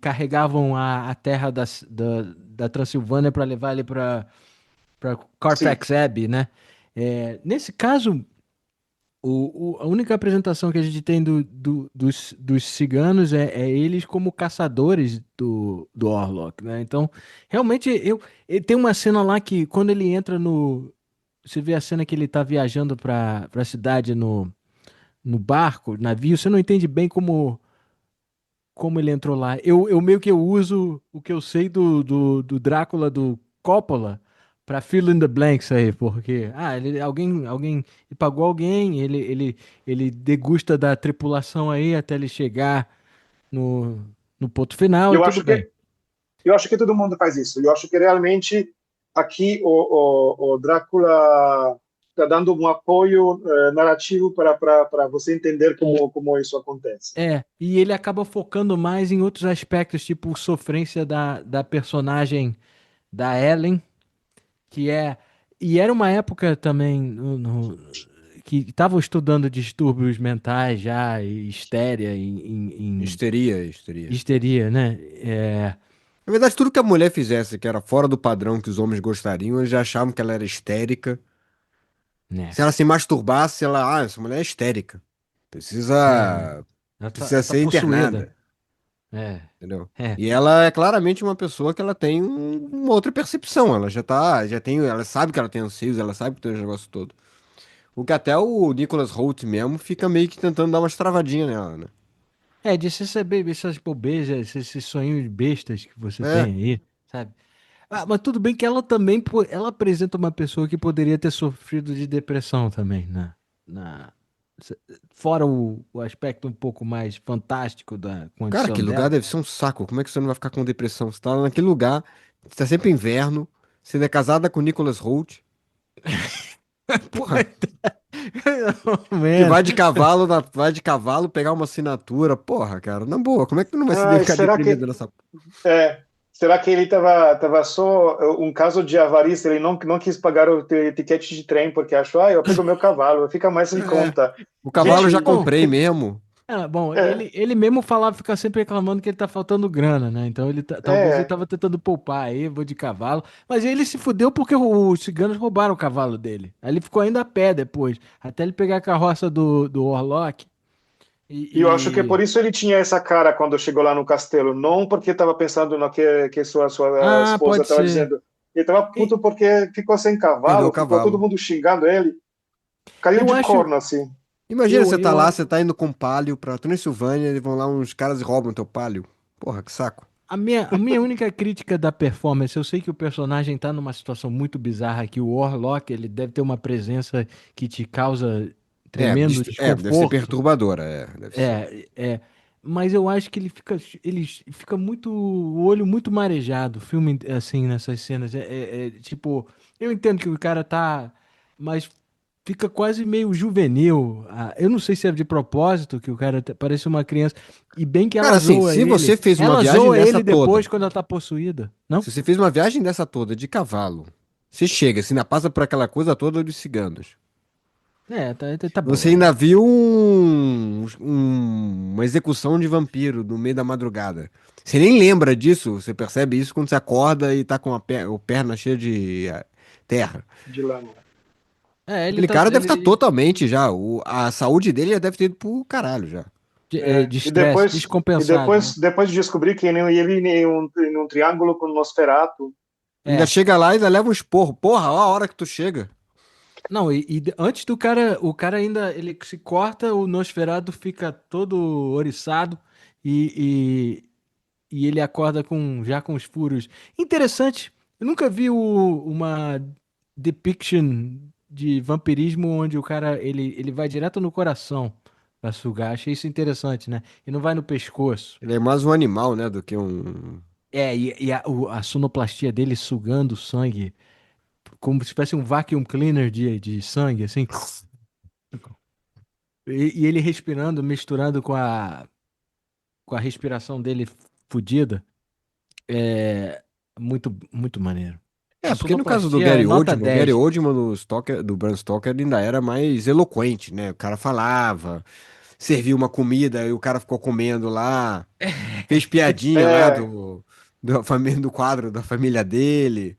carregavam a terra da Transilvânia para levar ele para Sim. Carfax Abbey, né? Nesse caso, a única apresentação que a gente tem dos ciganos é eles como caçadores do Orlok, né? Então, realmente, tem uma cena lá que quando ele entra no... Você vê a cena que ele tá viajando pra cidade no barco, navio, você não entende bem como ele entrou lá. Eu meio que eu uso o que eu sei do Drácula do Coppola pra fill in the blanks aí, porque alguém ele pagou alguém, ele degusta da tripulação aí até ele chegar no, no ponto final e Eu tudo acho bem. que eu acho que todo mundo faz isso. Eu acho que realmente aqui o Drácula está dando um apoio narrativo para você entender como isso acontece. E ele acaba focando mais em outros aspectos, tipo sofrência da personagem da Ellen, que é. E era uma época também que estavam estudando distúrbios mentais já, e histeria, em Histeria, histeria. histeria, né? Na verdade, tudo que a mulher fizesse que era fora do padrão que os homens gostariam, eles já achavam que ela era histérica. Né? Se ela se masturbasse, essa mulher é histérica. É, Precisa, ela precisa tá ser possuída. internada. entendeu? É. E ela é claramente uma pessoa que ela tem uma outra percepção. Ela ela sabe que ela tem anseios, ela sabe que tem o negócio todo. O que até o Nicholas Hoult mesmo fica meio que tentando dar umas travadinhas nela, né? De você saber essas bobeiras, esses sonhos bestas que você É, tem aí, sabe? Ah, mas tudo bem que ela também, ela apresenta uma pessoa que poderia ter sofrido de depressão também, né? Na, se- fora o aspecto um pouco mais fantástico da cara, condição aquele lugar dela. deve ser um saco. Como é que você não vai ficar com depressão? Você tá naquele lugar, tá sempre inverno, você é casada com o Nicholas Hoult, porra, Oh, e man. vai de cavalo pegar uma assinatura, porra, cara, na boa, como é que tu não vai se Ai, ficar deprimido nessa. é, será que ele tava só um caso de avarícia? Ele não quis pagar o tiquete de trem porque achou, eu pego meu cavalo, fica mais em É, conta. o cavalo eu já Gente, Bom, comprei mesmo. bom, é, ele mesmo falava, fica sempre reclamando que ele tá faltando grana, né? Então talvez ele é, tava tentando poupar aí, vou de cavalo. Mas ele se fudeu porque os ciganos roubaram o cavalo dele. Aí ele ficou ainda a pé depois, até ele pegar a carroça do Orlok. e eu acho que E, por isso ele tinha essa cara quando chegou lá no castelo, não porque estava pensando no que sua Ah, esposa pode estava ser. dizendo. Ele estava E- puto porque ficou sem Perdeu o cavalo, ficou todo cavalo. mundo xingando ele, caiu Eu de acho. corno assim. Imagina, Eu, você tá eu, lá, você tá indo com um palio pra Transilvânia, e vão lá uns caras e roubam teu palio. Porra, que saco. a minha única crítica da performance, eu sei que o personagem tá numa situação muito bizarra, que o Orlok, ele deve ter uma presença que te causa tremendo Deve ser desconforto. perturbadora, deve ser. Mas eu acho que ele fica muito, o olho muito marejado, o filme, assim, nessas cenas. Tipo, eu entendo que o cara tá, mas fica quase meio juvenil. Eu não sei se é de propósito que o cara parece uma criança. E bem que Cara, ela assim, zoa se você ele. fez uma Ela viagem zoa dessa ele toda, depois quando ela tá possuída, não? se você fez uma viagem dessa toda de cavalo, você chega, você ainda passa por aquela coisa toda dos ciganos. Tá bom. Você ainda viu uma execução de vampiro no meio da madrugada. Você nem lembra disso, você percebe isso quando você acorda e tá com a perna cheia de terra. De lama. Ele Aquele tá, cara deve estar ele, totalmente já. A saúde dele já deve ter ido pro caralho já. de E estresse, depois, descompensado, né? depois de descobrir que ele em um triângulo com Nosferatu. Ainda É. chega lá e ainda leva um esporro. Porra, olha a hora que tu chega. Não, antes do cara, o cara ainda, ele se corta, o Nosferatu fica todo oriçado e, e ele acorda já com os furos. Interessante, eu nunca vi uma depiction de vampirismo onde o cara, ele vai direto no coração pra sugar. Achei isso interessante, né? E não vai no pescoço. Ele é mais um animal, né, do que um. E a sonoplastia dele sugando sangue, como se fosse um vacuum cleaner de sangue, assim. E ele respirando, misturando com a respiração dele fodida. É muito, muito maneiro. A É, porque no caso do sonoplastia é Gary nota Oldman, o Gary 10. Oldman do Bram Stoker ainda era mais eloquente, né? O cara falava, serviu uma comida e o cara ficou comendo lá, fez piadinha lá É, do quadro da família dele.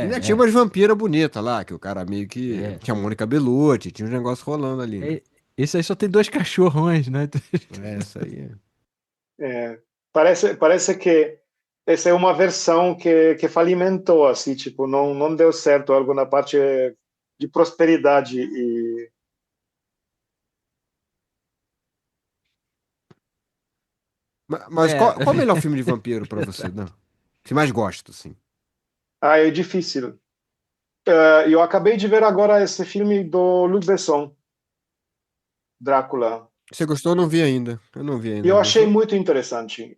Ainda tinha É, umas vampiras bonitas lá, que o cara meio é, que é. tinha Mônica Bellucci, tinha um negócio rolando ali, né? Esse aí só tem dois cachorrões, né? É, isso aí. parece que essa é uma versão que falimentou, assim, tipo, não deu certo algo na parte de prosperidade e Mas É. qual o melhor filme de vampiro pra você, não? Que você mais gosta, assim? é difícil. Eu acabei de ver agora esse filme do Luc Besson, Drácula. Você gostou? Eu não vi ainda. Eu não vi E ainda. eu achei Gostou? muito interessante.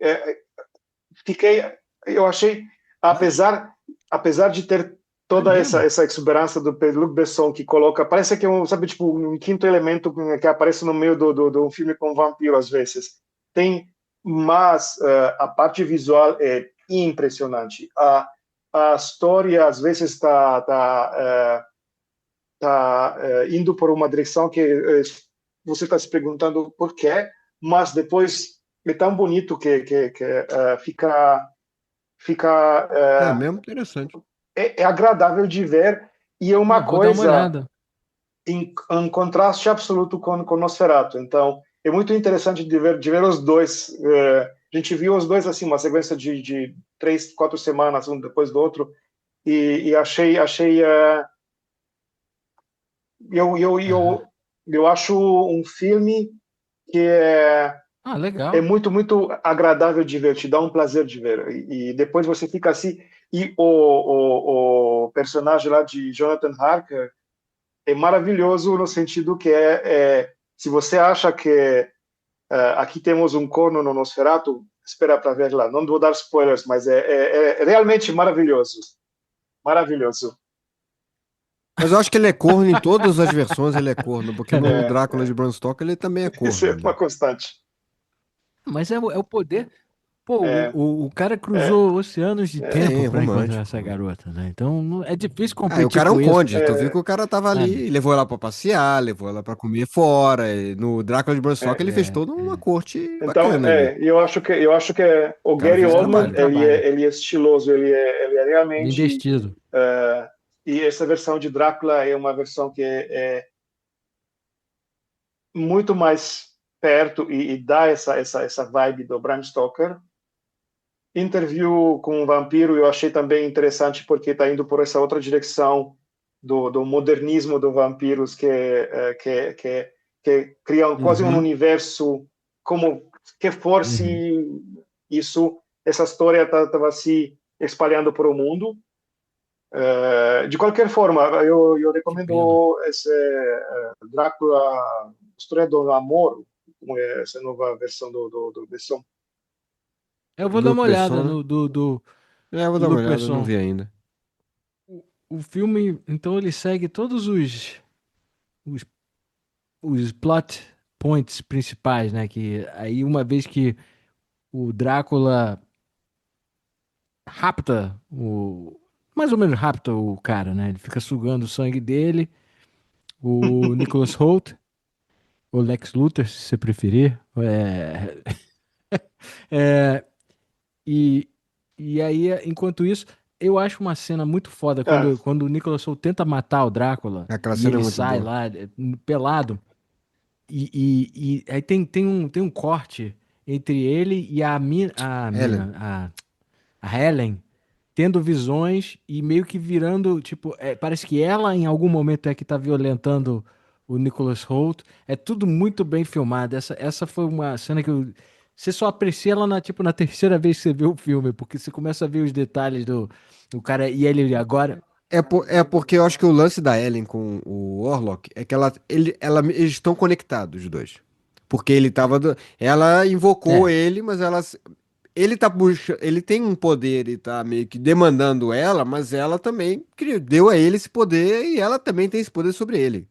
Fiquei, eu achei, apesar de ter É toda mesmo? essa exuberância do Luc Besson que coloca, parece que é um, sabe, tipo um quinto elemento que aparece no meio do filme com vampiro às vezes. Tem, mas a parte visual é impressionante. A história às vezes está indo por uma direção que você está se perguntando por quê, mas depois é tão bonito que fica É mesmo interessante. é agradável de ver e é uma Vou dar uma coisa olhada. em contraste absoluto com Nosferatu. Então é muito interessante de ver os dois A gente viu os dois assim, uma sequência de 3, 4 semanas, um depois do outro, e achei Aham. eu acho um filme que Ah, é legal. muito, muito agradável de ver, te dá um prazer de ver. E depois você fica assim. E o personagem lá de Jonathan Harker é maravilhoso no sentido que se você acha que aqui temos um corno no Nosferatu, espera para ver lá. Não vou dar spoilers, mas é realmente maravilhoso. Maravilhoso. Mas eu acho que ele é corno em todas as versões, ele é corno, porque no É, Drácula de Bram Stoker ele também é isso corno é uma ali. constante. Mas é o poder. Pô, É, o cara é, cruzou oceanos de tempo É, pra encontrar essa romântico. garota, né? Então é difícil Ah, e o competir cara é um com isso, conde, tu viu que o cara tava sabe? ali, levou ela pra passear, levou ela pra comer fora. E no Drácula de Bram Stoker é. ele fez É, toda uma é. corte Então, bacana ali. eu acho que o O cara Gary fez Cara, muito Oldman trabalho. trabalho. ele é estiloso, ele é realmente Investido. e essa versão de Drácula é uma versão que é muito mais perto e dá essa vibe do Bram Stoker. Interview com um vampiro eu achei também interessante porque está indo por essa outra direção do modernismo do vampiros que criam quase um Uhum, universo como que fosse uhum. isso, essa história estava se espalhando por o mundo. De qualquer forma, eu Que pena. recomendo esse Drácula, História do Amor, como é essa nova versão do Besson. Eu vou dar Luc uma olhada Besson, né? no É, eu vou dar uma Luc olhada, não Besson. vi ainda. O filme, então, ele segue todos os, os plot points principais, né? Que aí, uma vez que o Drácula rapta mais ou menos rapta o cara, né? Ele fica sugando o sangue dele. O Nicholas Hoult, ou Lex Luthor, se você preferir. É, e, e aí, enquanto isso, eu acho uma cena muito foda Ah, quando o Nicholas Hoult tenta matar o Drácula Aquela e cena é ele muito sai boa. lá pelado. E aí tem um corte entre ele e Helen. a Helen tendo visões e meio que virando, tipo, parece que ela em algum momento é que tá violentando o Nicholas Hoult. É tudo muito bem filmado. Essa foi uma cena que você só aprecia ela tipo, na terceira vez que você vê o filme, porque você começa a ver os detalhes do cara e ele agora. É porque eu acho que o lance da Ellen com o Orlok é que eles estão conectados, os dois. Porque ela invocou É, ele, mas ele tá puxando, ele tem um poder e tá meio que demandando ela, mas ela também deu a ele esse poder e ela também tem esse poder sobre ele.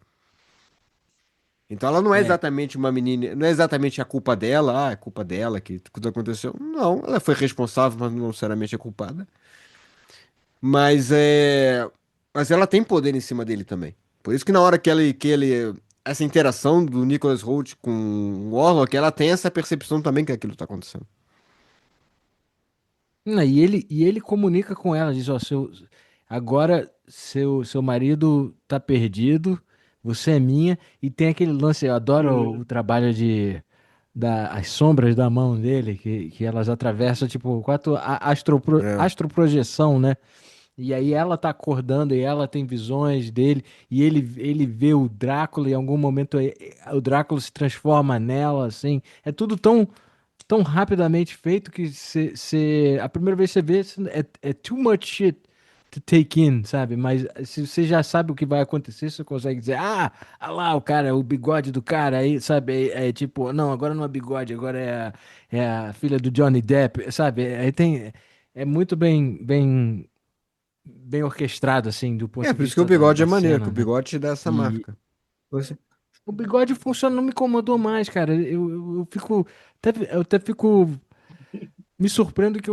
Então ela não é é. exatamente uma menina, não é exatamente a culpa dela, é culpa dela que tudo aconteceu. Não, ela foi responsável, mas não necessariamente é culpada. Mas mas ela tem poder em cima dele também. Por isso que na hora essa interação do Nicholas Hoult com o Orlok, ela tem essa percepção também que aquilo tá acontecendo. Não, e ele comunica com ela, diz, ó, agora seu marido tá perdido, você é minha, e tem aquele lance, eu adoro o hum, trabalho as sombras da mão dele, que elas atravessam, tipo, quatro, É. astroprojeção, né? E aí ela tá acordando e ela tem visões dele, e ele vê o Drácula, e em algum momento o Drácula se transforma nela, assim, é tudo tão rapidamente feito que a primeira vez que você vê é too much shit to take in, sabe? Mas se você já sabe o que vai acontecer, você consegue dizer, ah lá o cara, o bigode do cara, aí, sabe? É tipo, não, agora não é bigode, agora é a filha do Johnny Depp, sabe? Aí é muito bem orquestrado, assim, do ponto É, de por isso que o vista bigode da é maneiro, que cena, o né? bigode te dá essa E marca. Você- o bigode funciona, não me incomodou mais, cara. Eu fico. Eu até fico. Me surpreendo que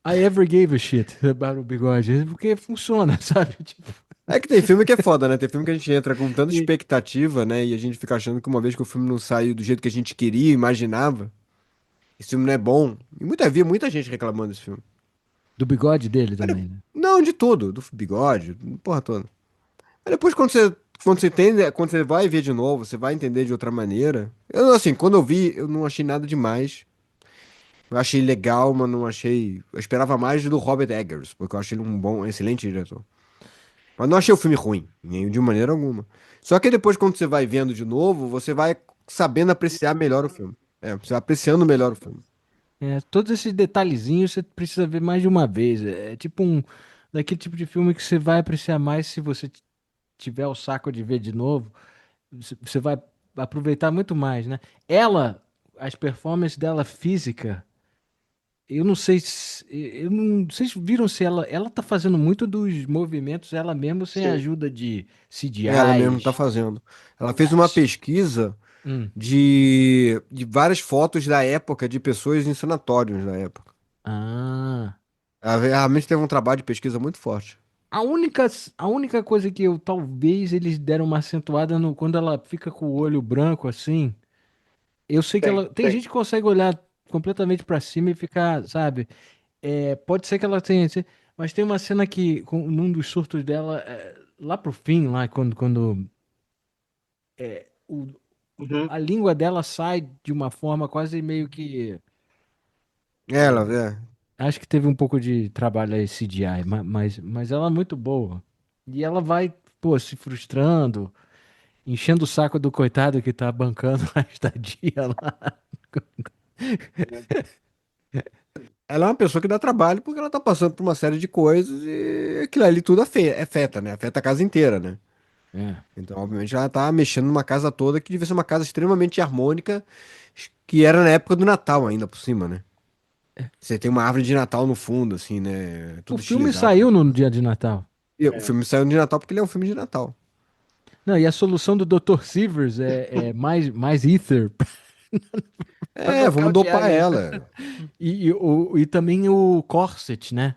I ever gave a shit about o bigode. Porque funciona, sabe? Tipo, É que tem filme que é foda, né? Tem filme que a gente entra com tanta e- expectativa, né? E a gente fica achando que uma vez que o filme não saiu do jeito que a gente queria, imaginava, esse filme não é bom. E vi muita gente reclamando desse filme. do bigode dele também, né? Não, de tudo, do bigode, porra toda. Aí depois quando você entende, quando você vai ver de novo, você vai entender de outra maneira. Eu, assim, quando eu vi, eu não achei nada demais. Eu achei legal, mas não achei. Eu esperava mais do Robert Eggers, porque eu achei ele um bom, excelente diretor. Mas não achei o filme ruim, nem de maneira alguma. Só que depois, quando você vai vendo de novo, você vai sabendo apreciar melhor o filme. É, você vai apreciando melhor o filme. Todos esses detalhezinhos você precisa ver mais de uma vez. É tipo daquele tipo de filme que você vai apreciar mais se você tiver o saco de ver de novo. Você vai aproveitar muito mais, né? Ela, as performances dela física, eu não sei se, eu não, vocês viram se ela tá fazendo muito dos movimentos ela mesma sem a Sim. ajuda de Ela mesmo tá CGIs. fazendo. Ela fez uma pesquisa Hum. de várias fotos da época de pessoas em sanatórios da época. Ah. Ela realmente teve um trabalho de pesquisa muito forte. A única, a única coisa que eu talvez eles deram uma acentuada no quando ela fica com o olho branco assim. Eu sei que Tem, ela. Tem tem. gente que consegue olhar completamente pra cima e ficar, sabe? Pode ser que ela tenha. Mas tem uma cena que, num dos surtos dela, lá pro fim, lá, quando o- Uhum. a língua dela sai de uma forma quase meio que. Ela, é. Acho que teve um pouco de trabalho aí, CGI, mas ela é muito boa. E ela vai, pô, se frustrando, enchendo o saco do coitado que tá bancando a estadia lá. Ela é uma pessoa que dá trabalho porque ela tá passando por uma série de coisas e aquilo ali tudo afeta, né? Afeta a casa inteira, né? É. Então, obviamente, ela tá mexendo numa casa toda que devia ser uma casa extremamente harmônica, que era na época do Natal ainda por cima, né? Você tem uma árvore de Natal no fundo, assim, né? O Tudo filme estilizado. saiu no dia de Natal. E o É. filme saiu de Natal porque ele é um filme de Natal. Não, e a solução do Dr. Sivers é mais ether pra É, vamos nocautear dopar ele. ela. E também o corset, né?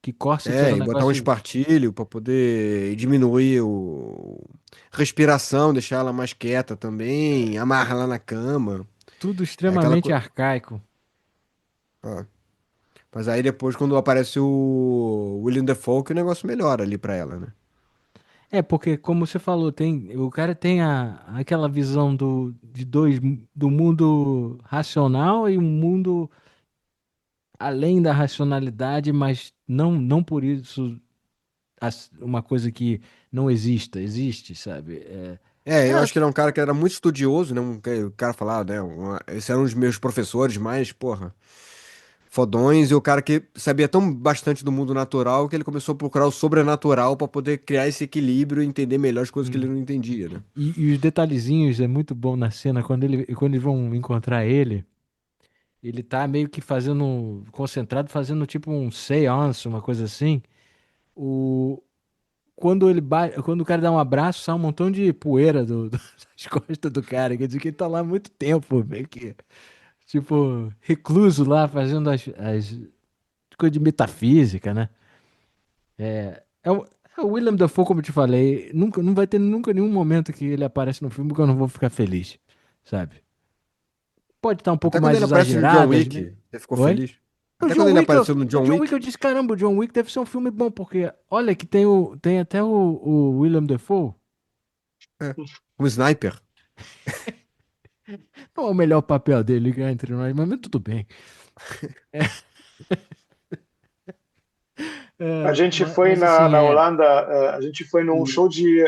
Que corset era É, um e botar um negócio espartilho pra poder diminuir o respiração, deixar ela mais quieta também, amarrar ela na cama. tudo É aquela extremamente coisa. arcaico. Mas aí depois, quando aparece o William Dafoe, que o negócio melhora ali pra ela, né? Porque como você falou, o cara tem aquela visão do mundo racional e um mundo além da racionalidade, mas não por isso uma coisa que não existe, sabe? É, eu É, acho que ele é um cara que era muito estudioso, né? O cara falava, né? Esse era um dos meus professores mais, porra, fodões, e o cara que sabia tão bastante do mundo natural que ele começou a procurar o sobrenatural pra poder criar esse equilíbrio e entender melhor as coisas que ele hum. não entendia, né? E os detalhezinhos é muito bom na cena quando eles vão encontrar ele. Ele tá meio que concentrado, fazendo tipo um seance, uma coisa assim. O, quando o cara dá um abraço, sai um montão de poeira das costas do cara. Quer dizer que ele tá lá há muito tempo, meio que, tipo, recluso lá, fazendo as coisas de metafísica, né? É o William Dafoe, como eu te falei, não vai ter nunca nenhum momento que ele aparece no filme que eu não vou ficar feliz, sabe? Pode estar um pouco Até quando mais ele aparece no John exagerado, Wick, você ficou Oi? feliz? O Até quando John ele Wick, apareceu no o John John Wick, Wick, eu disse, caramba, o John Wick deve ser um filme bom, porque olha que tem até o William Dafoe. é, um sniper. Não é o melhor papel dele cá entre nós, mas tudo bem. A gente foi Mas assim, na Holanda, a gente foi num o- show de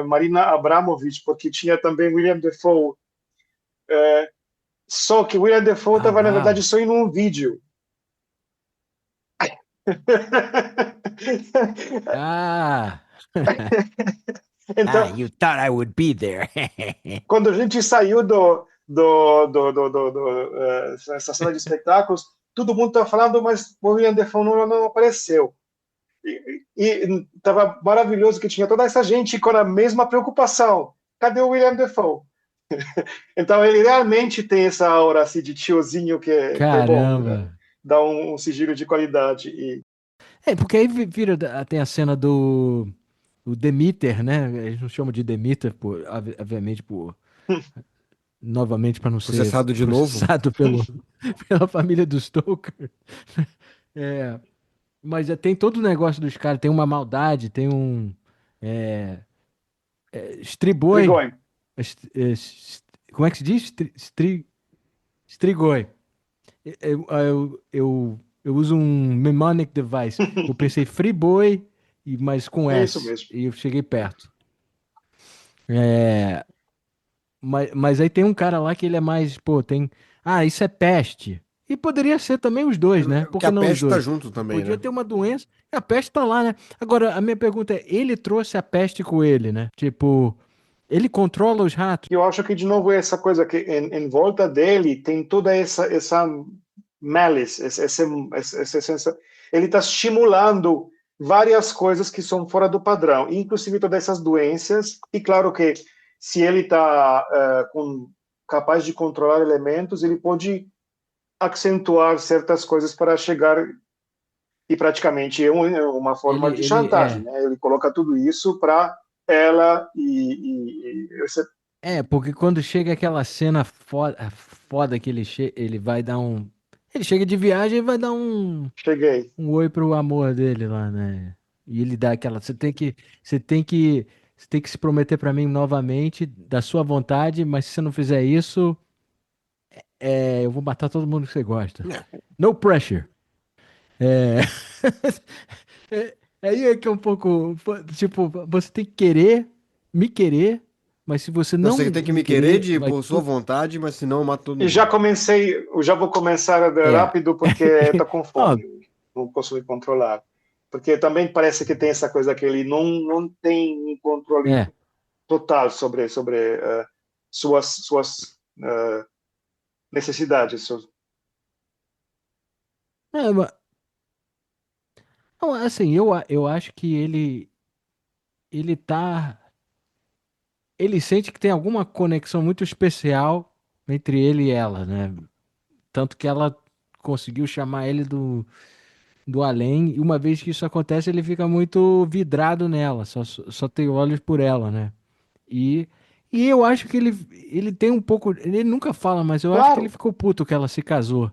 Marina Abramovic, porque tinha também William Dafoe. Só que William Dafoe Ah, estava, na verdade, uau. só em um vídeo. Ah, Então, you thought I would be there. quando a gente saiu essa sala de espetáculos, todo mundo estava falando, mas o William Dafoe não apareceu. E estava maravilhoso que tinha toda essa gente com a mesma preocupação. Cadê o William Dafoe? Então ele realmente tem essa aura assim, de tiozinho que é bom, né? Caramba. Dá um sigilo de qualidade. Porque aí tem a cena do o Demeter, né? Eles não chamam de Demeter, obviamente, novamente para não ser Processado de novo. processado pela família do Stoker. É, mas tem todo o negócio dos caras, tem uma maldade, tem um é, Strigoi. Trigone. Como é que se diz? Strigoi. Eu uso um mnemonic device. Eu pensei Friboi, mas com É isso S. mesmo. E eu cheguei perto. É, mas aí tem um cara lá que ele é mais, pô, tem. Ah, isso é peste. E poderia ser também os dois, né? Por Que a que não os peste tá dois? junto também, Podia né? ter uma doença e a peste tá lá, né? Agora, a minha pergunta é: ele trouxe a peste com ele, né? Tipo, ele controla os ratos? Eu acho que, de novo, é essa coisa que em volta dele tem toda essa malice, ele está estimulando várias coisas que são fora do padrão, inclusive todas essas doenças. E claro que se ele está capaz de controlar elementos, ele pode acentuar certas coisas para chegar e praticamente é uma forma de chantagem, É. né? Ele coloca tudo isso para ela Porque quando chega aquela cena foda que ele vai dar um. Ele chega de viagem e vai dar cheguei. um oi pro amor dele lá, né? E ele dá aquela. Você tem que, você tem que se prometer pra mim novamente, da sua vontade, mas se você não fizer isso, eu vou matar todo mundo que você gosta. É. No pressure. É. Aí é que é um pouco. Tipo, você tem que me querer, mas se você Não, não você me, tem que me me querer querer, de vai por sua tudo. vontade, mas senão eu mato todo E já mundo. comecei, eu já vou começar É. rápido porque estou com Ó, fome, não posso me controlar. Porque também parece que tem essa coisa que ele não tem um controle é. total sobre suas necessidades. É, não, assim, eu acho que ele tá. Ele sente que tem alguma conexão muito especial entre ele e ela, né? Tanto que ela conseguiu chamar ele do além, e uma vez que isso acontece, ele fica muito vidrado nela, só tem olhos por ela, né? E, e eu acho que ele tem um pouco. Ele nunca fala, mas eu acho que ele Claro, ficou puto que ela se casou.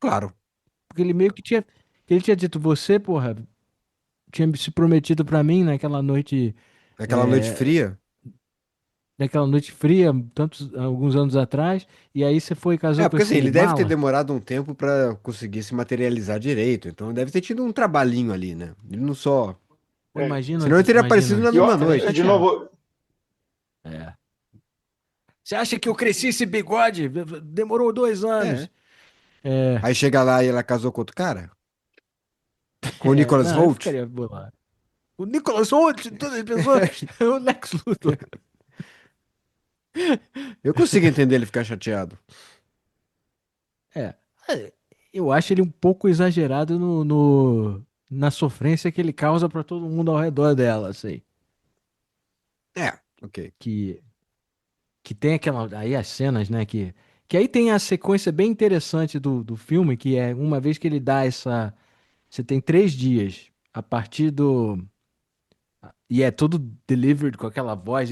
Claro. Porque ele meio que tinha. Que ele tinha dito, você, porra, tinha se prometido pra mim naquela noite. Aquela noite é, fria. Naquela noite fria, alguns anos atrás, e aí você foi e casou É, com porque assim, esse ele deve ter mala? demorado um tempo pra conseguir se materializar direito. Então deve ter tido um trabalhinho ali, né? Ele não só. Pô, é. imagina, Senão ele teria aparecido imagina, na E ele mesma ficaria noite. de chateado. novo, É. Você acha que eu cresci esse bigode? Demorou 2 anos. É. É, Aí chega lá e ela casou com outro cara? Com o Nicholas não, eu Hoult? ficaria bolado. O Nicholas Hoult, todas as pessoas, é o Lex Luthor. Eu consigo entender ele ficar chateado. É, é, eu acho ele um pouco exagerado na sofrência que ele causa pra todo mundo ao redor dela, assim. É, ok. Que que tem aquela aí as cenas, né, que aí tem a sequência bem interessante do filme, que é uma vez que ele dá essa, você tem 3 dias a partir do e é tudo delivered com aquela voz,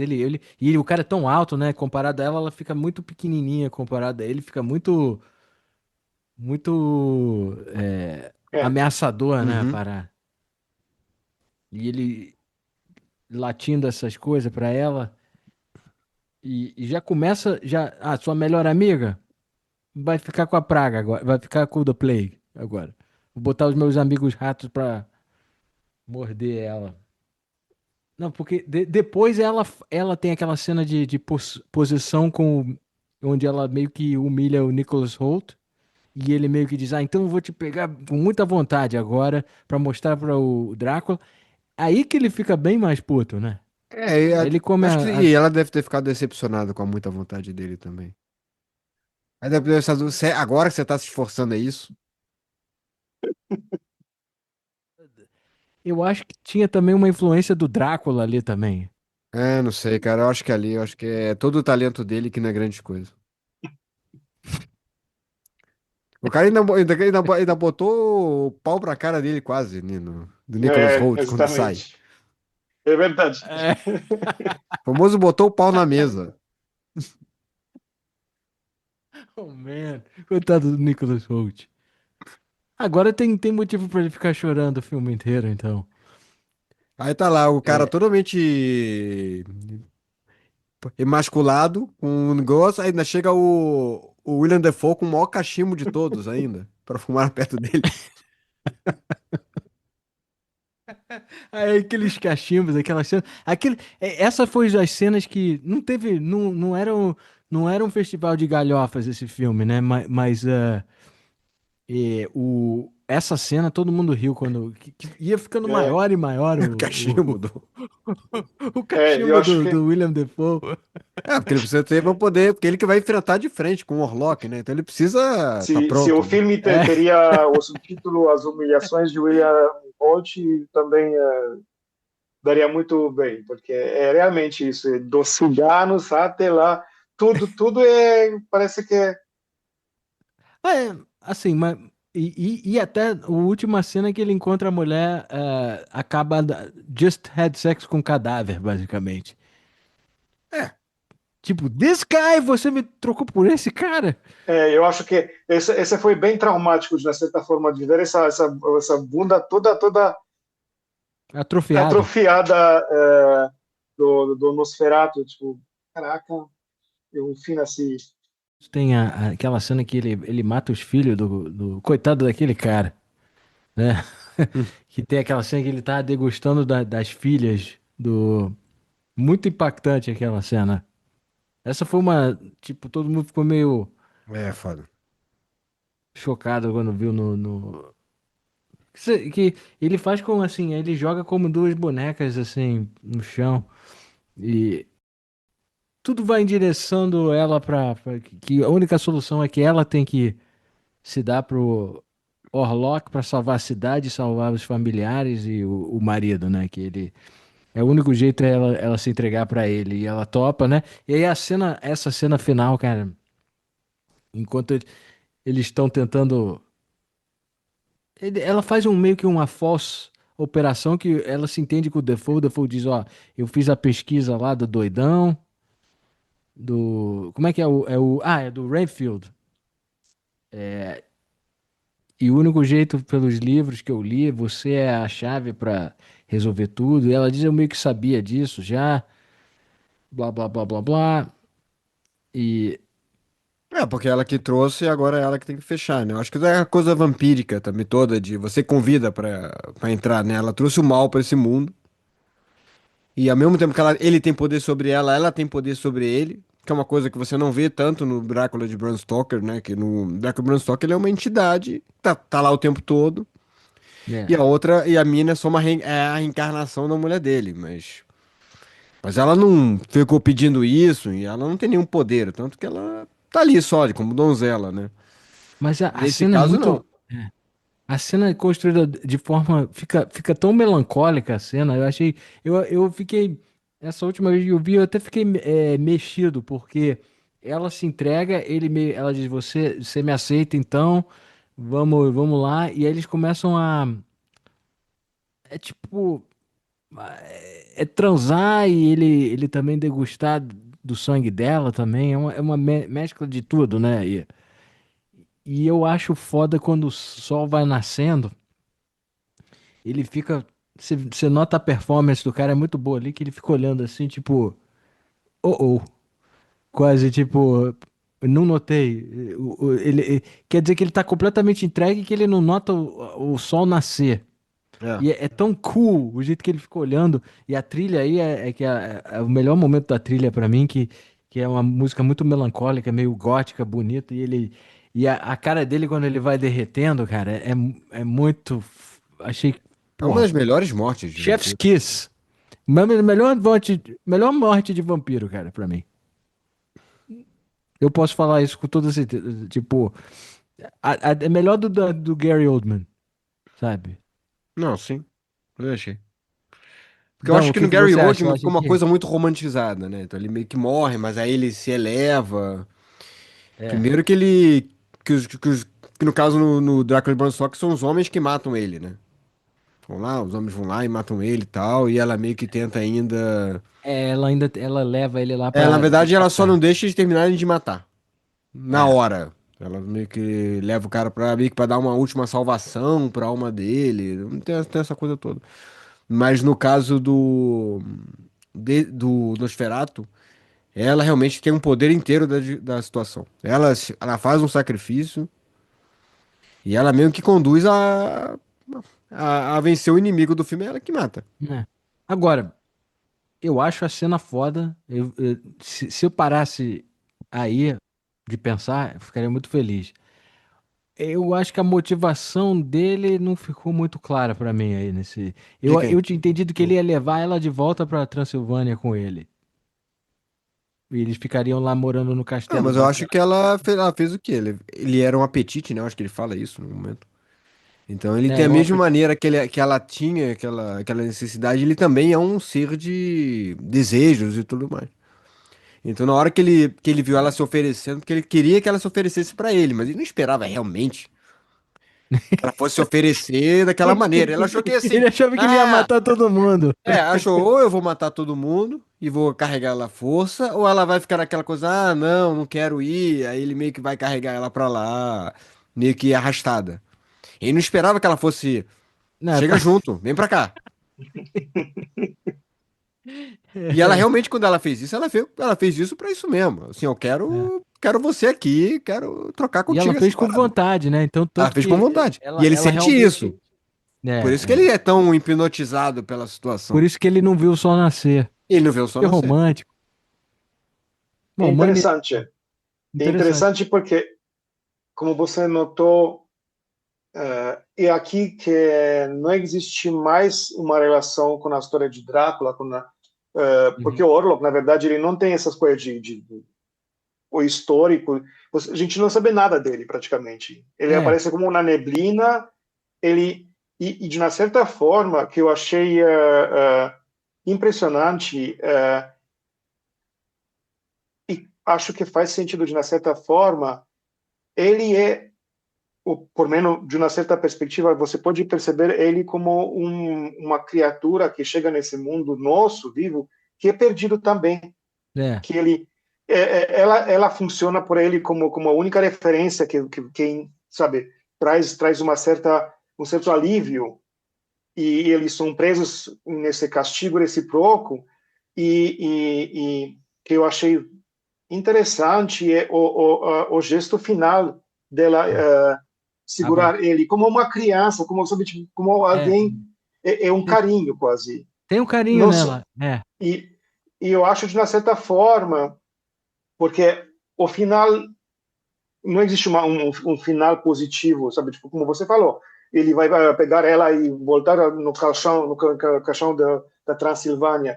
o cara é tão alto, né, comparado a ela, ela fica muito pequenininha comparado a ele, fica muito é, ameaçador, né, Uhum. e ele latindo essas coisas pra ela e já começa sua melhor amiga vai ficar com a praga agora. Vai ficar com o The Plague agora. Vou botar os meus amigos ratos pra morder ela. Não, porque depois ela tem aquela cena de posição onde ela meio que humilha o Nicholas Hoult. E ele meio que diz: Ah, então eu vou te pegar com muita vontade agora pra mostrar para o Drácula. Aí que ele fica bem mais puto, né? É, Aí ele come acho que e ela deve ter ficado decepcionada com a muita vontade dele também. Aí deve ter pensado, agora que você tá se esforçando é isso? Eu acho que tinha também uma influência do Drácula ali também. É, não sei, cara. Eu acho que ali, eu acho que é todo o talento dele que não é grande coisa. O cara ainda botou o pau pra cara dele quase, né, do Nicholas Hoult quando sai. exatamente. É verdade. É. O famoso botou o pau na mesa. Oh, man. Coitado do Nicholas Hoult. Agora tem motivo pra ele ficar chorando o filme inteiro, então. Aí tá lá, o cara É, totalmente emasculado, com um negócio, aí ainda chega o o William Dafoe com o maior cachimbo de todos ainda, pra fumar perto dele. Aí aqueles cachimbos, aquelas cenas. Essa foi as cenas que não teve. Não era um festival de galhofas esse filme, né? Essa cena todo mundo riu quando que ia ficando É, maior e maior O cachimbo o, do. o eu cachimbo acho do que William Defoe. É, porque ele precisa ter pra poder. Porque ele que vai enfrentar de frente com o Orlok, né? Então ele precisa estar se o pronto, né? filme É, teria o subtítulo As Humilhações de William Holt, também daria muito bem, porque é realmente isso, dos ciganos até lá, tudo parece que assim, mas. E até a última cena que ele encontra a mulher acaba. Just had sex com um cadáver, basicamente. É. Tipo, this guy, você me trocou por esse cara? eu acho que esse foi bem traumático, de certa forma, de ver essa bunda toda Atrofiada. atrofiada do Nosferatu, tipo, caraca, um fim assim. Tem aquela cena que ele mata os filhos do coitado daquele cara, né? Hum. Que tem aquela cena que ele tá degustando das filhas do. Muito impactante aquela cena. Essa foi uma. Tipo, todo mundo ficou meio É, foda. chocado quando viu que ele faz como assim, ele joga como duas bonecas assim no chão e tudo vai endereçando ela pra que a única solução é que ela tem que se dar pro Orlok pra salvar a cidade, salvar os familiares e o marido, né? Que ele é o único jeito é ela se entregar pra ele e ela topa, né? E aí essa cena final, cara, enquanto eles estão tentando, ela faz meio que uma falsa operação que ela se entende com o Defoe diz, ó, eu fiz a pesquisa lá do doidão, como é que é do Renfield. E o único jeito, pelos livros que eu li, você é a chave pra resolver tudo. E ela diz, eu meio que sabia disso já, blá, blá, blá, blá, blá. E, É, porque ela que trouxe, agora é ela que tem que fechar, né? Eu acho que é a coisa vampírica também toda, de você convida pra entrar, né? Ela trouxe o mal pra esse mundo. E ao mesmo tempo que ele tem poder sobre ela tem poder sobre ele. Que é uma coisa que você não vê tanto no Drácula de Bram Stoker, né? Que no Drácula de Bram Stoker ele é uma entidade, tá lá o tempo todo. E né, a outra, e a mina é só é a reencarnação da mulher dele, mas ela não ficou pedindo isso e ela não tem nenhum poder, tanto que ela tá ali só, como donzela, né? mas a Nesse cena é caso, muito. não. A cena é construída de forma. Fica tão melancólica a cena. Eu achei. Eu fiquei. Essa última vez que eu vi, eu até fiquei mexido, porque ela se entrega, ela diz: você me aceita, então vamos lá. E aí eles começam a. É tipo. É transar e ele também degustar do sangue dela também. É uma mescla de tudo, né? E eu acho foda quando o sol vai nascendo. Ele fica. Você nota a performance do cara é muito boa ali, que ele fica olhando assim, tipo, oh. Quase tipo, não notei. Quer dizer que ele tá completamente entregue que ele não nota o sol nascer. É. E é tão cool o jeito que ele fica olhando. E a trilha aí é que é o melhor momento da trilha pra mim, que é uma música muito melancólica, meio gótica, bonita. E a cara dele quando ele vai derretendo, cara, é muito. Achei. É uma Porra, das melhores mortes de Chef's vampiro. Kiss. Melhor morte de vampiro, cara, pra mim. Eu posso falar isso com toda certeza. Tipo, é melhor do Gary Oldman, sabe? Não, sim, eu achei. Porque eu Então, acho o que que no que Gary você acha? Eu Oldman acho ficou uma que. coisa muito romantizada, né? Então ele meio que morre, mas aí ele se eleva. É. Primeiro que ele. Que no caso no Drácula de Bram Stoker são os homens que matam ele, né? Vão lá, os homens vão lá e matam ele e tal. E ela meio que tenta ainda. Ela leva ele lá Na pra verdade, ela só não tratar. deixa eles terminarem de matar. Na É. hora. Ela meio que leva o cara pra, meio que pra dar uma última salvação pra alma dele. Não tem essa coisa toda. Mas no caso do Nosferatu, ela realmente tem um poder inteiro da situação. Ela faz um sacrifício e ela mesmo que conduz a vencer o inimigo do filme, é ela que mata. né? Agora, eu acho a cena foda. Se eu parasse aí de pensar, eu ficaria muito feliz. Eu acho que a motivação dele não ficou muito clara pra mim aí nesse. De Eu quem? tinha entendido que ele ia levar ela de volta pra Transilvânia com ele. E eles ficariam lá morando no Não, castelo mas eu dele. acho que ela fez o quê? Ele era um apetite, né? Eu acho que ele fala isso no momento. Então ele tem É, a eu mesma acho. maneira que ela tinha aquela necessidade, ele também é um ser de desejos e tudo mais. Então na hora que ele viu ela se oferecendo, porque ele queria que ela se oferecesse pra ele, mas ele não esperava realmente que ela fosse se oferecer daquela maneira. Ele achou que assim, Ele achava que ele ia ah, matar todo mundo. achou ou eu vou matar todo mundo e vou carregar ela à força, ou ela vai ficar naquela coisa, ah, não, não quero ir, aí ele meio que vai carregar ela pra lá, meio que arrastada. Ele não esperava que ela fosse, Não, chega junto, vem pra cá. E ela realmente, quando ela fez isso, ela fez isso pra isso mesmo. Assim, eu é. quero você aqui, quero trocar E ela contigo essa fez com parada. vontade, né? Então, Ela tanto fez com que vontade. E ele ela sente isso. realmente. Por isso que ele É. é tão hipnotizado pela Por situação. isso que ele não viu o sol nascer. Ele não vê o sol Que nascer. romântico. É Bom, interessante. É interessante. interessante porque, como você notou, é aqui que não existe mais uma relação com a história de Drácula, porque Uhum. o Orlok, na verdade, ele não tem essas coisas de o histórico. A gente não sabe nada dele, praticamente. Ele É, aparece como uma neblina, e de uma certa forma, que eu achei impressionante, e acho que faz sentido de uma certa forma, ele é, por menos de uma certa perspectiva, você pode perceber ele como uma criatura que chega nesse mundo nosso, vivo, que é perdido também, é. que ela funciona por ele como a única referência que sabe, traz um certo alívio, e eles são presos nesse castigo reciproco, e que eu achei interessante é o gesto final dela Abra... segurar ele como uma criança, como, sabe, tipo, como É, alguém, é um tem, carinho quase. tem um carinho Não, só- nela. É, e, e eu acho de uma certa forma, porque o final não existe um final positivo, sabe? Tipo, como você falou, ele vai pegar ela e voltar no caixão da Transilvânia.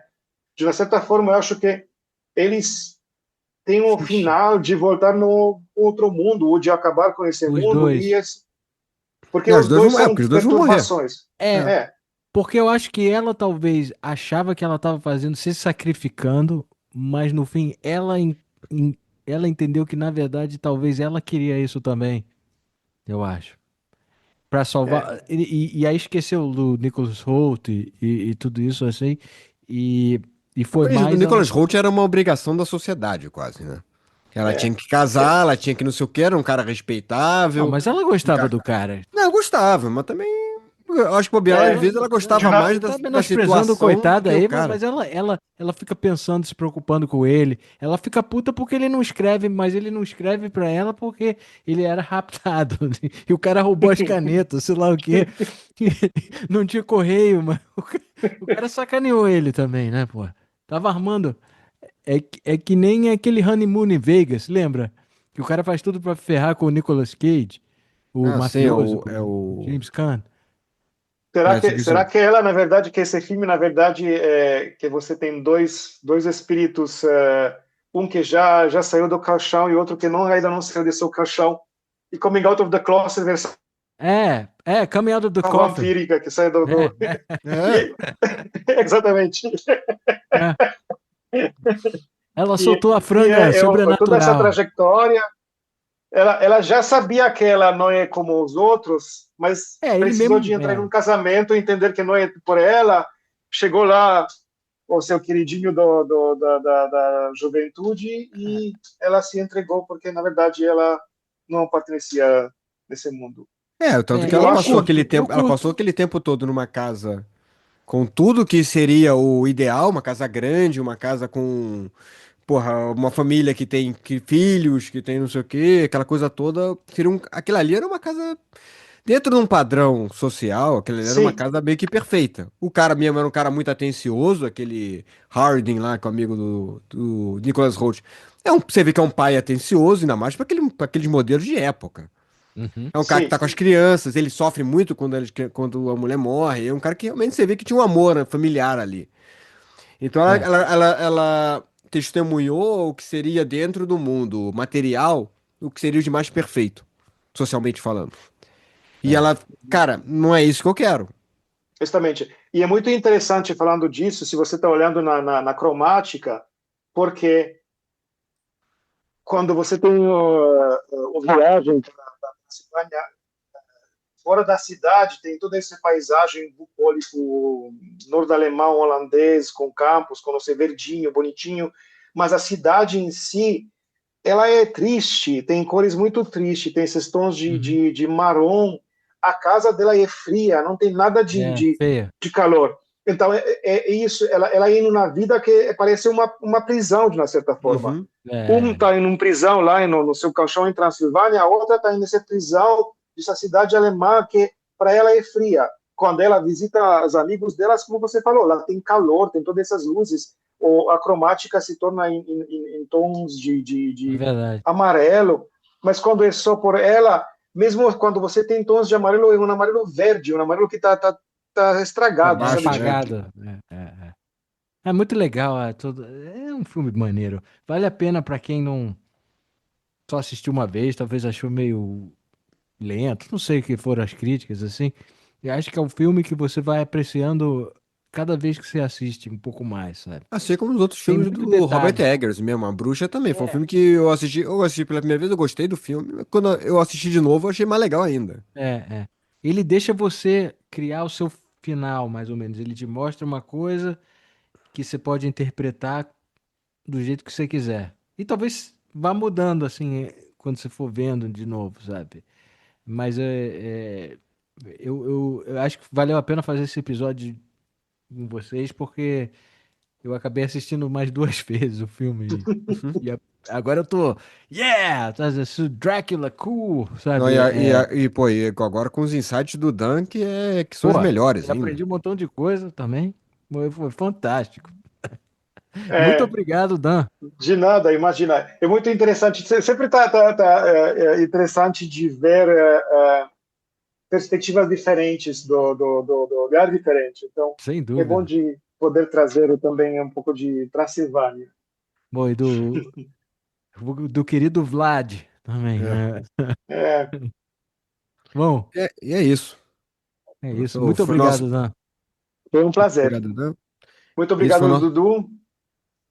De uma certa forma, eu acho que eles têm um ficha. final de voltar no outro mundo, ou de acabar com esse Os mundo, dois. porque Não, os os dois dois vão, são porque os dois vão morrer. perturbações. É, É. É, porque eu acho que ela talvez achava que ela estava fazendo, se sacrificando, mas no fim ela entendeu que na verdade talvez ela queria isso também, eu acho. Pra é. salvar. E aí esqueceu do Nicholas Hoult e tudo isso assim. E, e foi Mas o mais ela. Nicholas Hoult era uma obrigação da sociedade, quase, né? Ela tinha É. que casar, ela tinha que não sei o que, era um cara Não, respeitável. mas ela Um gostava cara... do cara. Não, eu gostava, mas também. Eu acho que bobear, às É, vezes ela de gostava uma, mais Você da, tá da menosprezando o situação do coitado que o aí, cara. mas ela fica pensando, se preocupando com ele. Ela fica puta porque ele não escreve, mas ele não escreve pra ela porque ele era raptado. E o cara roubou as canetas, sei lá o quê. Não tinha correio, mas o cara sacaneou ele também, né, pô? Tava armando. É que nem aquele Honeymoon em Vegas, lembra? Que o cara faz tudo pra ferrar com o Nicolas Cage, o Ah, sim, é mafioso, o. É o o... James Caan. será É, que será que ela, na verdade, que esse filme, na verdade, que você tem dois espíritos, um que já saiu do caixão e outro que ainda não saiu desse seu caixão, e Coming Out of the Closet, versão Coming Out of the Coffin. vampírica que sai do É, é. e- exatamente. é. Ela E, soltou a e franga toda essa sobrenatural. trajetória, ela já sabia que ela não é como os outros, mas É, ele precisou mesmo. de entrar em um casamento, entender que não é por ela. Chegou lá o seu queridinho da juventude, e ela se entregou porque, na verdade, ela não pertencia nesse mundo. Tanto que E eu ela Eu passou acho, aquele curto, eu tempo, ela passou curto. aquele tempo todo numa casa com tudo que seria o ideal, uma casa grande, uma casa porra, uma família que tem filhos, que tem não sei o quê, aquela coisa toda. Aquilo ali era uma casa. Dentro de um padrão social, aquilo ali era uma Sim, casa meio que perfeita. O cara mesmo era um cara muito atencioso, aquele Harding lá, que é o amigo do Nicholas Hoult. Você vê que é um pai atencioso, ainda mais pra aqueles modelos de época. Uhum. É um cara que tá sim, com as crianças, ele sofre muito quando a mulher morre. É um cara que realmente você vê que tinha um amor, né, familiar ali. Então É, ela testemunhou o que seria dentro do mundo material, o que seria o de mais perfeito, socialmente falando. E é. ela, cara, não é isso que eu quero. justamente. E é muito interessante falando disso, se você está olhando na cromática, porque quando você tem o viagem para a Espanha, fora da cidade, tem toda essa paisagem bucólico norte-alemão, holandês, com campos, com você verdinho, bonitinho, mas a cidade em si, ela é triste, tem cores muito tristes, tem esses tons Uhum. de marrom, a casa dela é fria, não tem nada É, feia. de calor. Então, é isso, ela indo na vida que parece uma prisão, de uma certa forma. Uhum. Um É, está em uma prisão lá no seu caixão em Transilvânia, a outra está nessa prisão dessa cidade alemã que para ela é fria. Quando ela visita os amigos delas, como você falou, lá tem calor, tem todas essas luzes, ou a cromática se torna em tons é de verdade. amarelo, mas quando é só por ela, mesmo quando você tem tons de amarelo, é um amarelo verde, um amarelo que tá Tá estragado, bem Abaixo, sabe? né? apagado. É muito legal. É um filme maneiro. Vale a pena pra quem não só assistiu uma vez, talvez achou meio lento. Não sei o que foram as críticas, assim. Eu acho que é um filme que você vai apreciando cada vez que você assiste um pouco mais, sabe? Assim como os outros Tem filmes muito do Robert detalhe. Eggers mesmo. A Bruxa também. Foi um É, filme que eu assisti pela primeira vez, eu gostei do filme. Quando eu assisti de novo, eu achei mais legal ainda. é. Ele deixa você criar o seu final, mais ou menos. Ele te mostra uma coisa que você pode interpretar do jeito que você quiser. E talvez vá mudando, assim, quando você for vendo de novo, sabe? Mas eu acho que valeu a pena fazer esse episódio com vocês, porque eu acabei assistindo mais duas vezes o filme. Uhum. Agora eu tô, yeah! Tá, esse Drácula, cool, Não, sabe? pô, e agora com os insights do Dan, que são Pô, os melhores eu ainda. aprendi um montão de coisa também. Foi fantástico. Muito É, obrigado, Dan. de nada, imagina. É muito interessante, sempre interessante de ver perspectivas diferentes, do olhar diferente. Então, Sem é bom dúvida. de poder trazer também um pouco de Transilvânia. Bom, e do querido Vlad também, É. né? É, Bom, E é isso. é isso. Então, Muito foi nosso. obrigado, Dan. foi um prazer. Obrigado, Dan. Muito Isso foi obrigado, nosso. Dudu.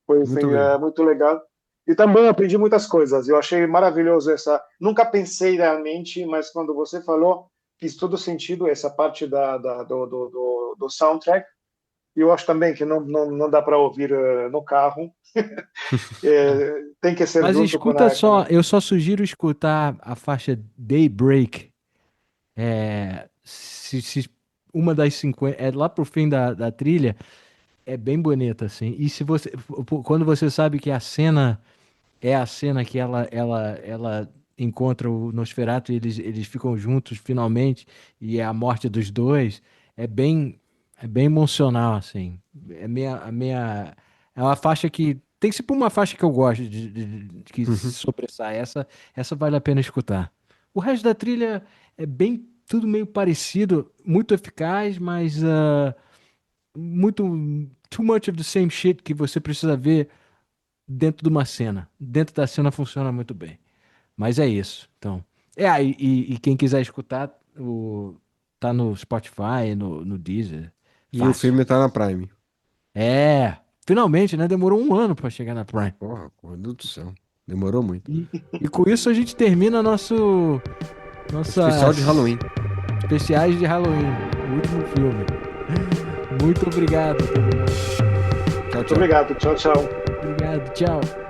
Muito Foi obrigado. muito legal. E também aprendi muitas coisas. Eu achei maravilhoso essa. Nunca pensei realmente, mas quando você falou, fiz todo sentido essa parte do soundtrack. E eu acho também que não dá para ouvir no carro. Tem que ser Mas junto escuta com só, eu só sugiro escutar a faixa Daybreak. Se uma das 50, é lá pro fim da trilha, é bem bonita, assim. E se você, quando você sabe que a cena é a cena que ela encontra o Nosferatu e eles ficam juntos finalmente, e é a morte dos dois, é bem, é bem emocional, assim. É uma faixa que tem que ser uma faixa que eu gosto que Uhum. sobressai. Essa vale a pena escutar. O resto da trilha é bem tudo meio parecido, muito eficaz, mas muito too much of the same shit que você precisa ver dentro de uma cena. Dentro da cena funciona muito bem. Mas é isso. Então, e quem quiser escutar, tá no Spotify, no Deezer. E o Fácil. filme tá na Prime. Finalmente, né? Demorou um ano para chegar na Prime. Porra, meu Deus do céu. Demorou muito. E com isso a gente termina Especial de nossas Halloween. especiais de Halloween, o último filme. Muito obrigado, todo mundo. Tchau, Muito tchau. obrigado. Tchau, tchau. Obrigado, tchau.